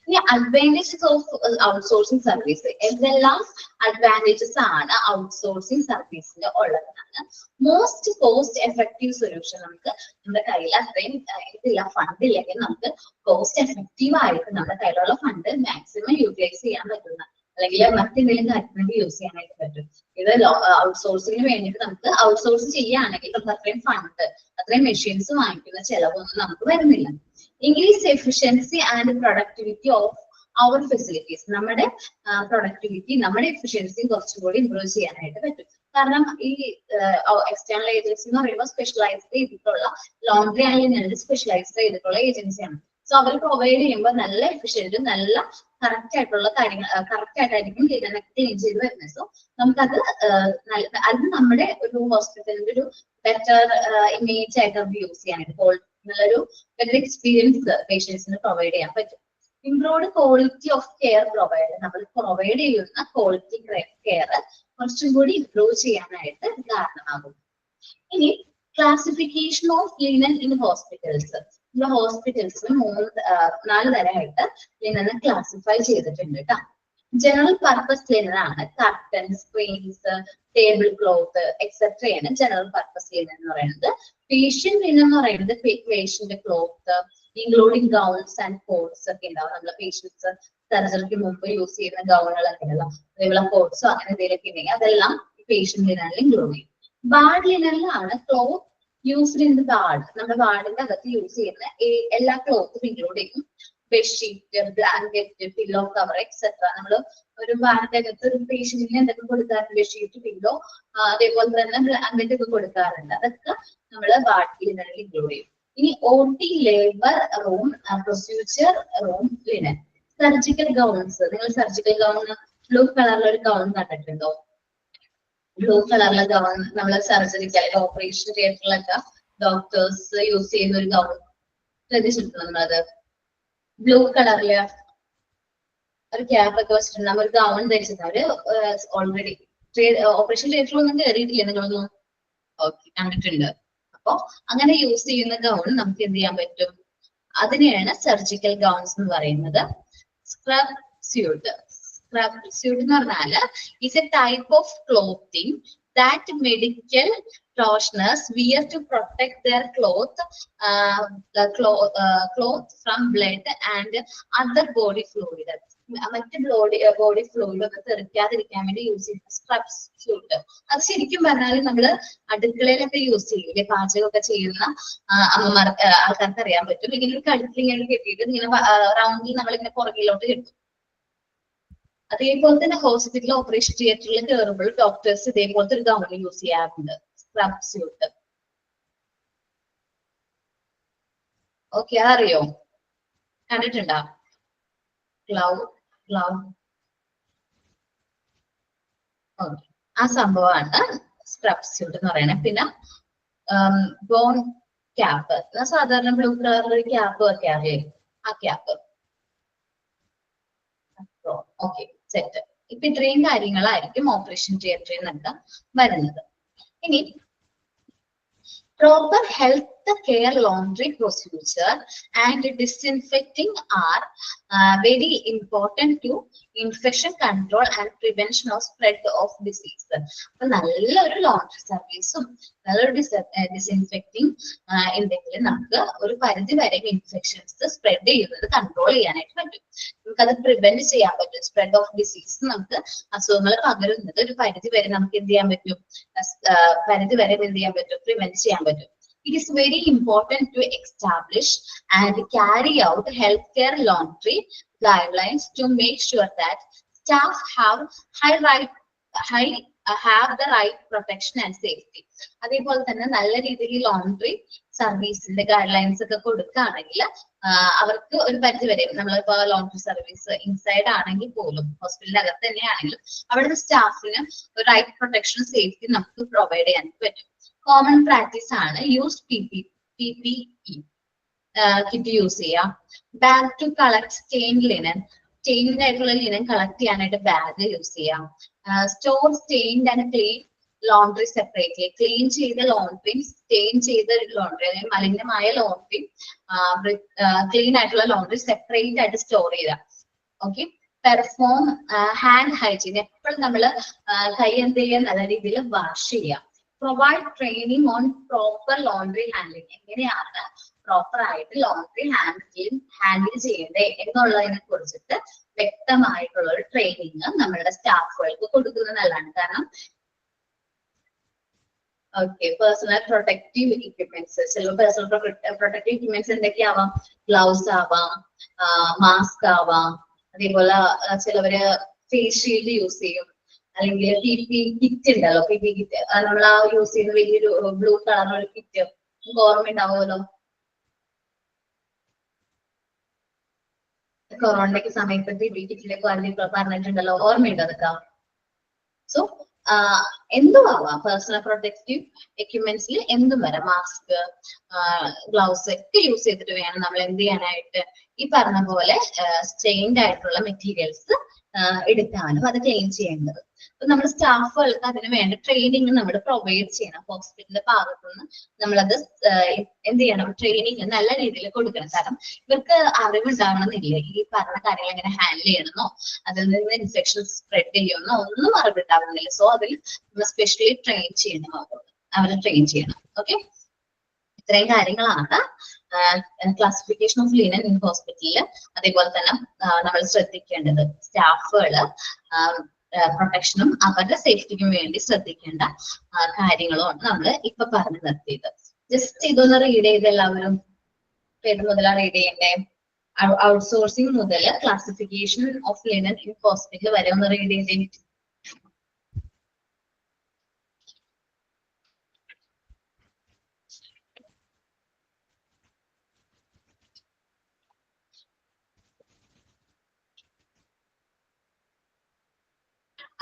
ഇനി അഡ്വാൻറ്റേജസ് ഓഫ് ഔട്ട്സോഴ്സിംഗ് സർവീസ്, എന്തെല്ലാം അഡ്വാൻറ്റേജസ് ആണ് ഔട്ട്സോഴ്സിംഗ് സർവീസിന് ഉള്ളതെന്നാണ്. മോസ്റ്റ് കോസ്റ്റ് എഫക്റ്റീവ് സൊല്യൂഷൻ, നമുക്ക് നമ്മുടെ കയ്യിൽ അത്രയും ഇതില്ല, ഫണ്ട് ഇല്ലെങ്കിൽ നമുക്ക് കോസ്റ്റ് എഫക്റ്റീവ് ആയിട്ട് നമ്മുടെ കയ്യിലുള്ള ഫണ്ട് മാക്സിമം യൂട്ടിലൈസ് ചെയ്യാൻ പറ്റുന്ന അല്ലെങ്കിൽ മറ്റെന്തെങ്കിലും കാര്യത്തിന് യൂസ് ചെയ്യാനായിട്ട് പറ്റും. ഇത് ഔട്ട്സോഴ്സിങ്ങിന് വേണ്ടിയിട്ട് നമുക്ക് ഔട്ട്സോഴ്സ് ചെയ്യുകയാണെങ്കിൽ നമുക്ക് അത്രയും ഫണ്ട്, അത്രയും മെഷീൻസ് വാങ്ങിക്കുന്ന ചെലവൊന്നും നമുക്ക് വരുന്നില്ല. Increase efficiency and productivity of our facilities. നമ്മുടെ പ്രൊഡക്ടിവിറ്റി, നമ്മുടെ എഫിഷ്യൻസി കുറച്ചുകൂടി ഇംപ്രൂവ് ചെയ്യാനായിട്ട് പറ്റും. കാരണം ഈ എക്സ്റ്റേണൽ ഏജൻസി എന്ന് പറയുമ്പോൾ സ്പെഷ്യലൈസ് ചെയ്തിട്ടുള്ള ലോണ്ടറി ആൻഡ് സ്പെഷ്യലൈസ് ചെയ്തിട്ടുള്ള ഏജൻസിയാണ്. സോ അവർ പ്രൊവൈഡ് ചെയ്യുമ്പോൾ നല്ല എഫിഷ്യന്റും നല്ല കറക്റ്റ് ആയിട്ടുള്ള കാര്യങ്ങൾ കറക്റ്റ് ആയിട്ടായിരിക്കും ക്ലീൻ ചെയ്ത് വരുന്നത്. സോ നമുക്കത് അത് നമ്മുടെ ഒരു ഹോസ്പിറ്റലിന്റെ ഒരു ബെറ്റർ ഇമേജ് ആയിട്ട് നമുക്ക് യൂസ് ചെയ്യാനായിട്ട്, നല്ലൊരു ബെറ്റർ എക്സ്പീരിയൻസ് പേഷ്യൻസിന് പ്രൊവൈഡ് ചെയ്യാൻ പറ്റും. Improved quality of care provide, നമ്മൾ പ്രൊവൈഡ് ചെയ്യുന്ന ക്വാളിറ്റി കെയർ കുറച്ചും കൂടി ഇംപ്രൂവ് ചെയ്യാനായിട്ട് കാരണമാകും. ഇനി classification of linen in hospitals. നമ്മുടെ ഹോസ്പിറ്റൽസിന് 4 തരമായിട്ട് ലിനൻ ക്ലാസിഫൈ ചെയ്തിട്ടുണ്ട് കേട്ടോ. ജനറൽ പർപ്പസ് ലിനൻ ആണ്. കർട്ടൻ, സ്ക്രീൻസ്, ടേബിൾ ക്ലോത്ത് എക്സെട്രയാണ് ജനറൽ പർപ്പസ് ലിനൻ എന്ന് പറയുന്നത്. പേഷ്യന്റ് ലിനൻ എന്ന് പറയുന്നത് patient cloth including gowns and coats ഒക്കെ ഉണ്ടാവും. നമ്മളെ പേഷ്യൻസ് സർജറിക്ക് മുമ്പ് യൂസ് ചെയ്യുന്ന ഗൗണുകളൊക്കെ ഉണ്ടല്ലോ, അതേപോലെ കോട്ട്സോ അങ്ങനെ എന്തെങ്കിലുമൊക്കെ ഉണ്ടെങ്കിൽ അതെല്ലാം പേഷ്യന്റ് ലിനനിൽ ഇൻക്ലൂഡ് ചെയ്യും. വാർഡ് ലിനനിലാണ് cloth used in the ward. നമ്മുടെ വാർഡിന്റെ അകത്ത് യൂസ് ചെയ്യുന്ന എല്ലാ ക്ലോത്തും ഇൻക്ലൂഡ് ചെയ്യും. Bedsheet, blanket, pillow cover etcetera. നമ്മൾ ഒരു വാർഡിന്റെ അകത്ത് ഒരു പേഷ്യന്റിന് എന്തൊക്കെ കൊടുക്കാറുണ്ട്, ബെഡ്ഷീറ്റ്, പില്ലോ, അതേപോലെ തന്നെ ബ്ലാങ്കറ്റ് ഒക്കെ കൊടുക്കാറുണ്ട്. അതൊക്കെ നമ്മൾ വാർഡ് ലിനനിൽ ഇൻക്ലൂഡ് ചെയ്യും. ഇനി OT, labour room, procedure room linen. Surgical gowns. നിങ്ങൾ സർജിക്കൽ ഗൗൺ ബ്ലൂ കളറിലുള്ള ഒരു ഗൗൺ കണ്ടിട്ടുണ്ടോ? ബ്ലൂ കളറിലെ ഗൗൺ നമ്മൾ സർജറിക്ക് അല്ലെങ്കിൽ ഓപ്പറേഷൻ തിയേറ്ററിലൊക്കെ ഡോക്ടേഴ്സ് യൂസ് ചെയ്യുന്ന ഒരു ഗൗൺ ശ്രദ്ധിച്ചിട്ടുണ്ടോ നമ്മളത്? ബ്ലൂ കളറില് ഒരു ക്യാപ് ഒക്കെ വെച്ചിട്ടുണ്ടാകും, ഒരു ഗൗൺ ധരിച്ചിട്ട് ഓൾറെഡി ഓപ്പറേഷൻ തിയേറ്ററിലൊന്നും കയറിയിട്ടില്ല നിങ്ങളൊന്നും? ഓക്കെ, കണ്ടിട്ടുണ്ട്. അപ്പൊ അങ്ങനെ യൂസ് ചെയ്യുന്ന ഗൗൺ നമുക്ക് എന്ത് ചെയ്യാൻ പറ്റും? അതിനെയാണ് സർജിക്കൽ ഗൗൺസ് എന്ന് പറയുന്നത്. Scrub suit. സ്ക്രബ് സ്യൂട്ട് എന്ന് പറഞ്ഞാല് is a type of clothing that medical professionals wear to protect their cloth from blood and other body fluid. മറ്റ് ബോഡി ഫ്ലൂയിഡ് ഒക്കെ തെറിക്കാതിരിക്കാൻ വേണ്ടി യൂസ് ചെയ്യുന്ന സ്ക്രബ് സ്യൂട്ട്. അത് ശരിക്കും പറഞ്ഞാൽ നമ്മള് അടുക്കളയിലൊക്കെ യൂസ് ചെയ്യില്ലേ, പാചകമൊക്കെ ചെയ്യുന്ന ആൾക്കാർക്ക് അറിയാൻ പറ്റും. ഇങ്ങനെ ഒരു കഴുത്തിൽ ഇങ്ങനെ കെട്ടിയിട്ട് ഇങ്ങനെ റൗണ്ടിൽ നമ്മളിങ്ങനെ പുറകിലോട്ട് കെട്ടും. അതേപോലെ തന്നെ ഹോസ്പിറ്റലിൽ ഓപ്പറേഷൻ തിയേറ്ററിൽ കയറുമ്പോൾ ഡോക്ടേഴ്സ് ഇതേപോലത്തെ ഒരു ഗൗൺ യൂസ് ചെയ്യാറുണ്ട്, സ്ക്രബ് സ്യൂട്ട്. ഓക്കെ, അതറിയോ? കണ്ടിട്ടുണ്ടോ? ആ സംഭവമാണ് സ്ക്രബ് സ്യൂട്ട് എന്ന് പറയുന്നത്. പിന്നെ ബോൺ ക്യാപ്പ്, സാധാരണ ബ്ലൂ കളറിൽ ഒരു ക്യാപ്പ് ഒക്കെ അറിയാം, ആ ക്യാപ്പ്. Okay, set. ഇപ്പൊ ഇത്രയും കാര്യങ്ങളായിരിക്കും ഓപ്പറേഷൻ തിയേറ്ററിൽ നിന്നൊക്കെ വരുന്നത്. ഇനി proper health care laundry procedure and disinfecting are very important to infection control and prevention of spread of disease. അപ്പൊ നല്ലൊരു ലോണ്ടറി സർവീസും നല്ലൊരു ഡിസിൻഫെക്റ്റിംഗ് എന്തെങ്കിലും നമുക്ക് ഒരു പരിധി വരെ ഇൻഫെക്ഷൻസ് സ്പ്രെഡ് ചെയ്യുന്നത് കൺട്രോൾ ചെയ്യാനായിട്ട് പറ്റും. നമുക്കത് പ്രിവെന്റ് ചെയ്യാൻ പറ്റും. സ്പ്രെഡ് ഓഫ് ഡിസീസ്, നമുക്ക് അസുഖങ്ങൾ പകരുന്നത് ഒരു പരിധി വരെ നമുക്ക് എന്ത് ചെയ്യാൻ പറ്റും? പ്രിവെന്റ് ചെയ്യാൻ പറ്റും. It is very important to establish and carry out healthcare laundry guidelines to make sure that staff have the right protection and safety. അതേപോലെ തന്നെ നല്ല രീതിയിൽ ലോണ്ടറി സർവീസിന്റെ ഗൈഡ് ലൈൻസ് ഒക്കെ കൊടുക്കുകയാണെങ്കിൽ അവർക്ക് ഒരു പരിധി വരെ, നമ്മളിപ്പോ ലോണ്ടറി സർവീസ് ഇൻസൈഡ് ആണെങ്കിൽ പോലും ഹോസ്പിറ്റലിന്റെ അകത്ത് തന്നെയാണെങ്കിലും അവിടുത്തെ സ്റ്റാഫിന് ഒരു റൈറ്റ് പ്രൊട്ടക്ഷൻ സേഫ്റ്റി നമുക്ക് പ്രൊവൈഡ് ചെയ്യാൻ പറ്റും. കോമൺ പ്രാക്ടീസ് ആണ് യൂസ് PPE കിറ്റ് യൂസ് ചെയ്യാം. Bag to collect stained linen, stained ആയിട്ടുള്ള ലിനൻ കളക്ട് ചെയ്യാനായിട്ട് ബാഗ് യൂസ് ചെയ്യാം. Store stained and clean laundry separately, clean ചെയ്ത ലോണ്ടറിയും സ്റ്റെയിൻ ചെയ്ത ലോണ്ടറി, അതായത് മലിനമായ ലോണ്ടറിയും ക്ലീൻ ആയിട്ടുള്ള ലോണ്ടറി സെപ്പറേറ്റ് ആയിട്ട് സ്റ്റോർ ചെയ്താൽ. ഓക്കെ, പെർഫോം ഹാൻഡ് ഹൈജീൻ, എപ്പോഴും നമ്മൾ കൈ എന്ത് ചെയ്യുക, നല്ല രീതിയിൽ വാഷ് ചെയ്യാം. Provide training on proper laundry handling, എങ്ങനെയാണ് പ്രോപ്പർ ആയിട്ട് ലോണ്ടറി ഹാൻഡിൽ ചെയ്യേണ്ടത് എന്നുള്ളതിനെ കുറിച്ചിട്ട് വ്യക്തമായിട്ടുള്ള ഒരു ട്രെയിനിങ് നമ്മളുടെ സ്റ്റാഫുകൾക്ക് കൊടുക്കുന്നത് നല്ലതാണ്. കാരണം ഓക്കെ, പേഴ്സണൽ പ്രൊട്ടക്റ്റീവ് ഇക്വിപ്മെന്റ്സ്, ചിലപ്പോൾ പേഴ്സണൽ പ്രൊട്ടക്റ്റീവ് ഇക്വിപ്മെന്റ്സ് എന്തൊക്കെയാവാം? ഗ്ലൗസ് ആവാം, മാസ്ക് ആവാം, അതേപോലെ ചിലവര് ഫേസ് ഷീൽഡ് യൂസ് ചെയ്യും, അല്ലെങ്കിൽ പി പി കിറ്റ് ഉണ്ടല്ലോ, പി പി കിറ്റ്, നമ്മൾ ആ യൂസ് ചെയ്യുന്ന വലിയൊരു ബ്ലൂ കളറുള്ള കിറ്റ് ഓർമ്മ ഉണ്ടാവുമല്ലോ, കൊറോണയ്ക്ക് സമയത്ത് പി പി കിറ്റിലെ പറഞ്ഞിട്ടുണ്ടല്ലോ, ഓർമ്മയുണ്ടോ അതൊക്കെ? സോ എന്തും ആവാം, പേഴ്സണൽ പ്രൊട്ടക്റ്റീവ് എക്യുപ്മെന്റ്സിൽ എന്തും വരാം, മാസ്ക്, ഗ്ലൗസ് ഒക്കെ യൂസ് ചെയ്തിട്ട് വേണം നമ്മൾ എന്ത് ചെയ്യാനായിട്ട്, ഈ പറഞ്ഞ പോലെ സ്റ്റെയിൻഡ് ആയിട്ടുള്ള മെറ്റീരിയൽസ് എടുക്കാനും അത് ക്ലീൻ ചെയ്യേണ്ടത്. അപ്പൊ നമ്മുടെ സ്റ്റാഫുകൾക്ക് അതിന് വേണ്ട ട്രെയിനിങ് നമ്മൾ പ്രൊവൈഡ് ചെയ്യണം. ഹോസ്പിറ്റലിന്റെ ഭാഗത്തുനിന്ന് നമ്മളത് എന്ത് ചെയ്യണം, ട്രെയിനിങ് നല്ല രീതിയിൽ കൊടുക്കണം. കാരണം ഇവർക്ക് അറിവുണ്ടാവണമെന്നില്ല ഈ പറഞ്ഞ കാര്യങ്ങൾ എങ്ങനെ ഹാൻഡിൽ ചെയ്യണമെന്നോ അതിൽ നിന്ന് ഇൻഫെക്ഷൻ സ്പ്രെഡ് ചെയ്യുമെന്നോ ഒന്നും അറിവുണ്ടാവുന്നില്ല. സോ അതിൽ സ്പെഷ്യലി ട്രെയിൻ ചെയ്യണം, അവരെ ട്രെയിൻ ചെയ്യണം. ഓക്കെ, ഇത്രയും കാര്യങ്ങളാണ് ക്ലാസിഫിക്കേഷൻ ഓഫ് ലിനൻ ഇൻ ഹോസ്പിറ്റലിൽ. അതേപോലെ തന്നെ നമ്മൾ ശ്രദ്ധിക്കേണ്ടത് സ്റ്റാഫുകള് പ്രൊട്ടക്ഷനും അവരുടെ സേഫ്റ്റിക്കും വേണ്ടി ശ്രദ്ധിക്കേണ്ട കാര്യങ്ങളുമാണ് നമ്മൾ ഇപ്പൊ പറഞ്ഞു നിർത്തിയത്. ജസ്റ്റ് ഇതൊന്ന് റീഡ് ചെയ്ത് എല്ലാവരും ഏത് മുതലാണ് റീഡ് ചെയ്യണ്ടേ? ഔട്ട്സോഴ്സിംഗ് മുതൽ classification of linen in hospital വരെ ഒന്ന് റീഡ് ചെയ്തേ.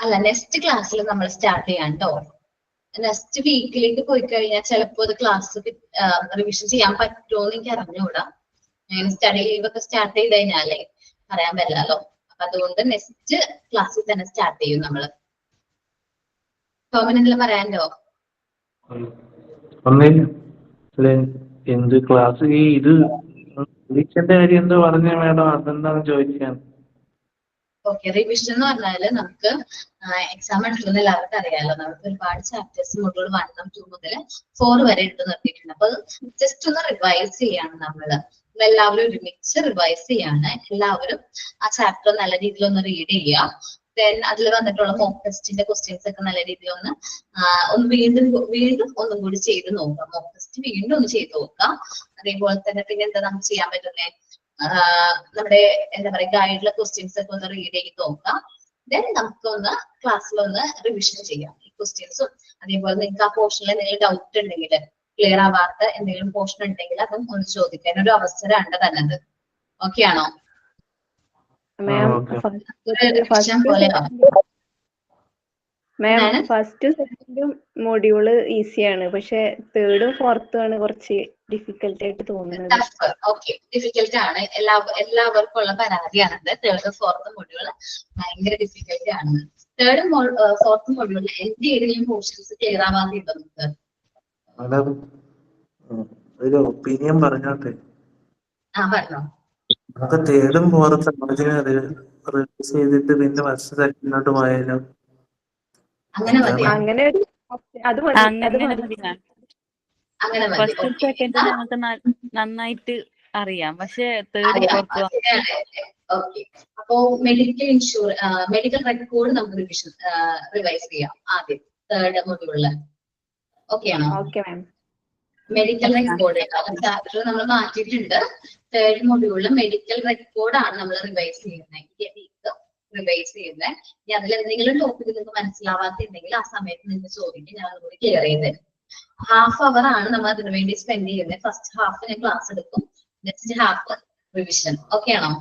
അല്ല, നെക്സ്റ്റ് ക്ലാസ്സിൽ നമ്മൾ സ്റ്റാർട്ട് ചെയ്യാം കേട്ടോ. നെക്സ്റ്റ് വീക്കിലേക്ക് പോയി കഴിഞ്ഞാൽ ചിലപ്പോൾ അത് ക്ലാസ് റിവിഷൻ ചെയ്യാൻ പറ്റുമോ എന്ന് എനിക്ക് അറിഞ്ഞുകൂടാ. അങ്ങനെ സ്റ്റഡി ലീവ് ഒക്കെ സ്റ്റാർട്ട് ചെയ്ത് കഴിഞ്ഞാലേ പറയാൻ പറ്റില്ലല്ലോ. അപ്പൊ അതുകൊണ്ട് നെക്സ്റ്റ് ക്ലാസ്സിൽ തന്നെ സ്റ്റാർട്ട് ചെയ്യും നമ്മള്. ടോമിന് എന്തെങ്കിലും പറയാനോ? എന്ത് ക്ലാസ് ഈ ഇത് പരീക്ഷന്റെ കാര്യം എന്തോ പറഞ്ഞ മേഡം, അതെന്താന്ന് ചോദിക്കാൻ. ഓക്കെ, റിവിഷൻ എന്ന് പറഞ്ഞാല് നമുക്ക് എക്സാം എടുക്കുന്ന എല്ലാവർക്കും അറിയാലോ, നമുക്ക് ഒരുപാട് ചാപ്റ്റേഴ്സ് മൊഡ്യൂൾ 1, 2 മുതൽ 4 വരെ എടുത്ത് നിർത്തിയിട്ടുണ്ട്. അപ്പൊ ജസ്റ്റ് ഒന്ന് റിവൈസ് ചെയ്യാണ് നമ്മള്, എല്ലാവരും ഒരുമിച്ച് റിവൈസ് ചെയ്യാണ്. എല്ലാവരും ആ ചാപ്റ്റർ നല്ല രീതിയിൽ ഒന്ന് റീഡ് ചെയ്യുക. ദെൻ അതിൽ വന്നിട്ടുള്ള മോക്ക് ടെസ്റ്റിന്റെ ക്വസ്റ്റ്യൻസ് ഒക്കെ നല്ല രീതിയിൽ ഒന്ന് വീണ്ടും ഒന്നും കൂടി ചെയ്ത് നോക്കാം. മോക്ക് ടെസ്റ്റ് വീണ്ടും ഒന്ന് ചെയ്ത് നോക്കാം. അതേപോലെ തന്നെ പിന്നെ എന്താ നമുക്ക് ചെയ്യാൻ പറ്റുന്നേ, നമ്മുടെ എന്താ പറയുക ഗൈഡിലെ ക്വസ്റ്റ്യൻസ് ഒക്കെ ഒന്ന് റീഡ് ചെയ്ത് നോക്കാം. ദെൻ നമുക്കൊന്ന് ക്ലാസ്സിലൊന്ന് റിവിഷൻ ചെയ്യാം ഈ ക്വസ്റ്റ്യൻസും. അതേപോലെ നിങ്ങൾക്ക് ആ പോർഷനിൽ എന്തെങ്കിലും ഡൗട്ട് ഉണ്ടെങ്കിൽ, ക്ലിയർ ആവാത്ത എന്തെങ്കിലും പോർഷൻ ഉണ്ടെങ്കിൽ അതും ഒന്ന് ചോദിക്കാൻ ഒരു അവസരമാണ് തന്നത്. ഓക്കെ ആണോ? മാം ഫസ്റ്റ് സെക്കൻഡും മൊഡ്യൂള് ഈസിയാണ്, പക്ഷെ തേർഡും ഫോർത്തും ആണ് കുറച്ച് ഡിഫിക്കൽട്ട് ആയിട്ട് തോന്നുന്നത്. ഓക്കെ, ഡിഫിക്കൽട്ട് ആണ്, എല്ലാവർക്കും ഉള്ള പരാതിയാണത്. തേർഡ് ഫോർത്ത് മൊഡ്യൂള് ഭയങ്കര ഡിഫിക്കൽട്ട് ആണ്. തേർഡ് ഫോർത്ത് മൊഡ്യൂളിൽ എന്ത് ഏതെങ്കിലും പോർഷൻസ് ക്ലിയർ ആവാതെയുണ്ടോ നമുക്ക്? ഒരു ഒപ്പീനിയൻ പറഞ്ഞോട്ടെ. പറഞ്ഞോ. നമുക്ക് തേർഡും ഫോർത്തും റിലീസ് ചെയ്തിട്ട് പിന്നെ ഫസ്റ്റ് സെക്കൻഡിലോട്ട് പോയാലോ? അങ്ങനെ മതി. അങ്ങനെ ഫസ്റ്റും സെക്കൻഡും ഞങ്ങൾക്ക് നന്നായിട്ട് അറിയാം, പക്ഷെ തേർഡ് ഫോർത്ത്. ഓക്കെ, അപ്പോ മെഡിക്കൽ റെക്കോർഡ് നമുക്ക് റിവൈസ് ചെയ്യാം ആദ്യം തേർഡ് മൊഡ്യൂളില്. ഓക്കെ ആണോ? മെഡിക്കൽ റെക്കോർഡ് ചാപ്റ്റർ നമ്മൾ മാറ്റിയിട്ടുണ്ട്. തേർഡ് മൊഡ്യൂളിൽ മെഡിക്കൽ റെക്കോർഡാണ് നമ്മൾ റിവൈസ് ചെയ്യുന്നത്. റിവൈസ് ചെയ്യുന്നത്. ഇനി അതിൽ എന്തെങ്കിലും ടോപ്പിക് നിങ്ങൾക്ക് മനസ്സിലാവാത്തുണ്ടെങ്കിൽ ആ സമയത്ത് നിങ്ങൾ ചോദിക്കും, ഞാൻ അതുകൂടി ക്ലിയർ ചെയ്ത് തരും. ഹാഫ് അവർ ആണ് നമ്മൾ അതിനു വേണ്ടി സ്പെൻഡ് ചെയ്യുന്നത്. ഫസ്റ്റ് ഹാഫ് ഞാൻ ക്ലാസ് എടുക്കും, നെക്സ്റ്റ് ഹാഫ് റിവിഷൻ. ഓക്കെ ആണോ?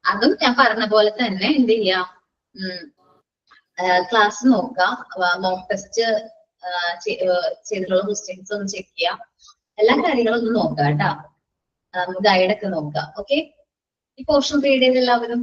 അതും ഞാൻ പറഞ്ഞ പോലെ തന്നെ എന്ത് ചെയ്യാം, ക്ലാസ് നോക്കാം, മോക്ക് ടെസ്റ്റ് ചെയ്തിട്ടുള്ള ക്വസ്റ്റ്യൻസ് ഒന്ന് ചെക്ക് ചെയ്യാം, എല്ലാ കാര്യങ്ങളും ഒന്ന് നോക്കാം കേട്ടോ. ഗൈഡൊക്കെ നോക്കാം. ഓക്കെ, ഈ പോർഷൻ റീഡ് ചെയ്ത് എല്ലാവരും.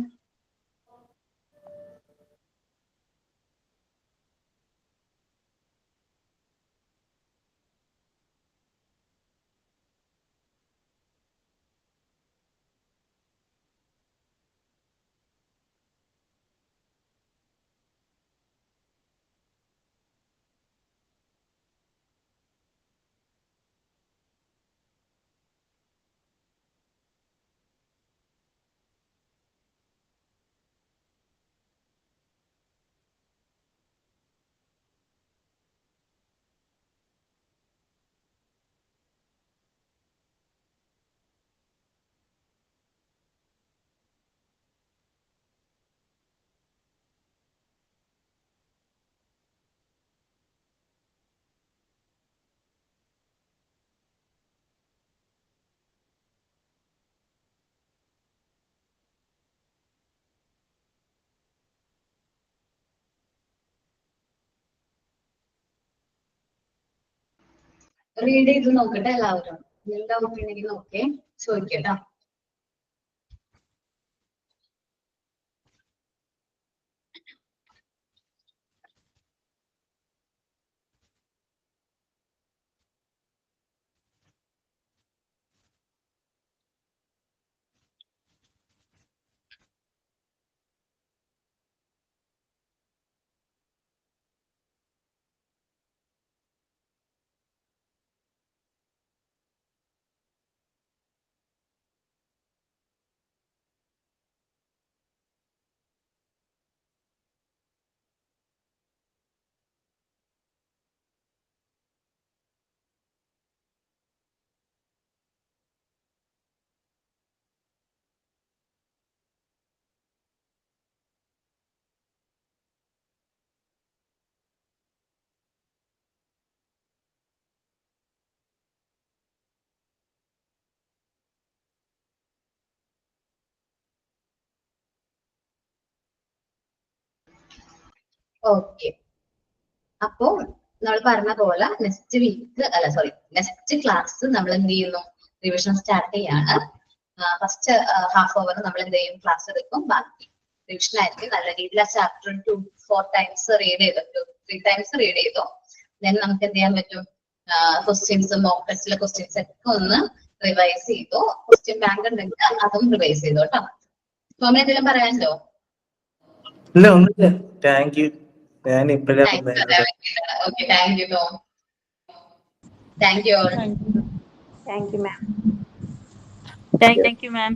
റീഡ് ചെയ്ത് നോക്കട്ടെ എല്ലാവരും. നിങ്ങളുടെ ഒപ്പീനിയൻ നോക്കിയേ ചോദിക്കട്ടോ. ഓക്കെ, അപ്പോ നമ്മൾ പറഞ്ഞ പോലെ നെക്സ്റ്റ് വീക്ക് അല്ല സോറി നെക്സ്റ്റ് ക്ലാസ് നമ്മൾ എന്ത് ചെയ്യുന്നു, റിവിഷൻ സ്റ്റാർട്ട് ചെയ്യാണ്. ഫസ്റ്റ് ഹാഫ് അവർ നമ്മൾ എന്ത് ചെയ്യും, ക്ലാസ് എടുക്കും. ബാക്കി റിവിഷൻ ആയിരിക്കും. നല്ല രീതിയിൽ ആ ചാപ്റ്റർ 2-4 ടൈംസ് റീഡ് ചെയ്തു, 3 ടൈംസ് റീഡ് ചെയ്തു. ദെൻ നമുക്ക് എന്ത് ചെയ്യാൻ പറ്റും, ക്വസ്റ്റ്യൻസ് മോക്ക് ടെസ്റ്റിലെ ക്വസ്റ്റ്യൻസ് ഒക്കെ ഒന്ന് റിവൈസ് ചെയ്തു. ക്വസ്റ്റ്യൻ ബാങ്ക് ഉണ്ടെങ്കിൽ അതും റിവൈസ് ചെയ്തു കേട്ടോ. സോമൻ എന്തെങ്കിലും പറയാനുണ്ടോ? ഇല്ല, ഒന്നുമില്ല. Thank you. ഞാൻ ഇപ്പോഴാ okay, thank you Tom. Thank you all. Thank you ma'am. Thank you ma'am.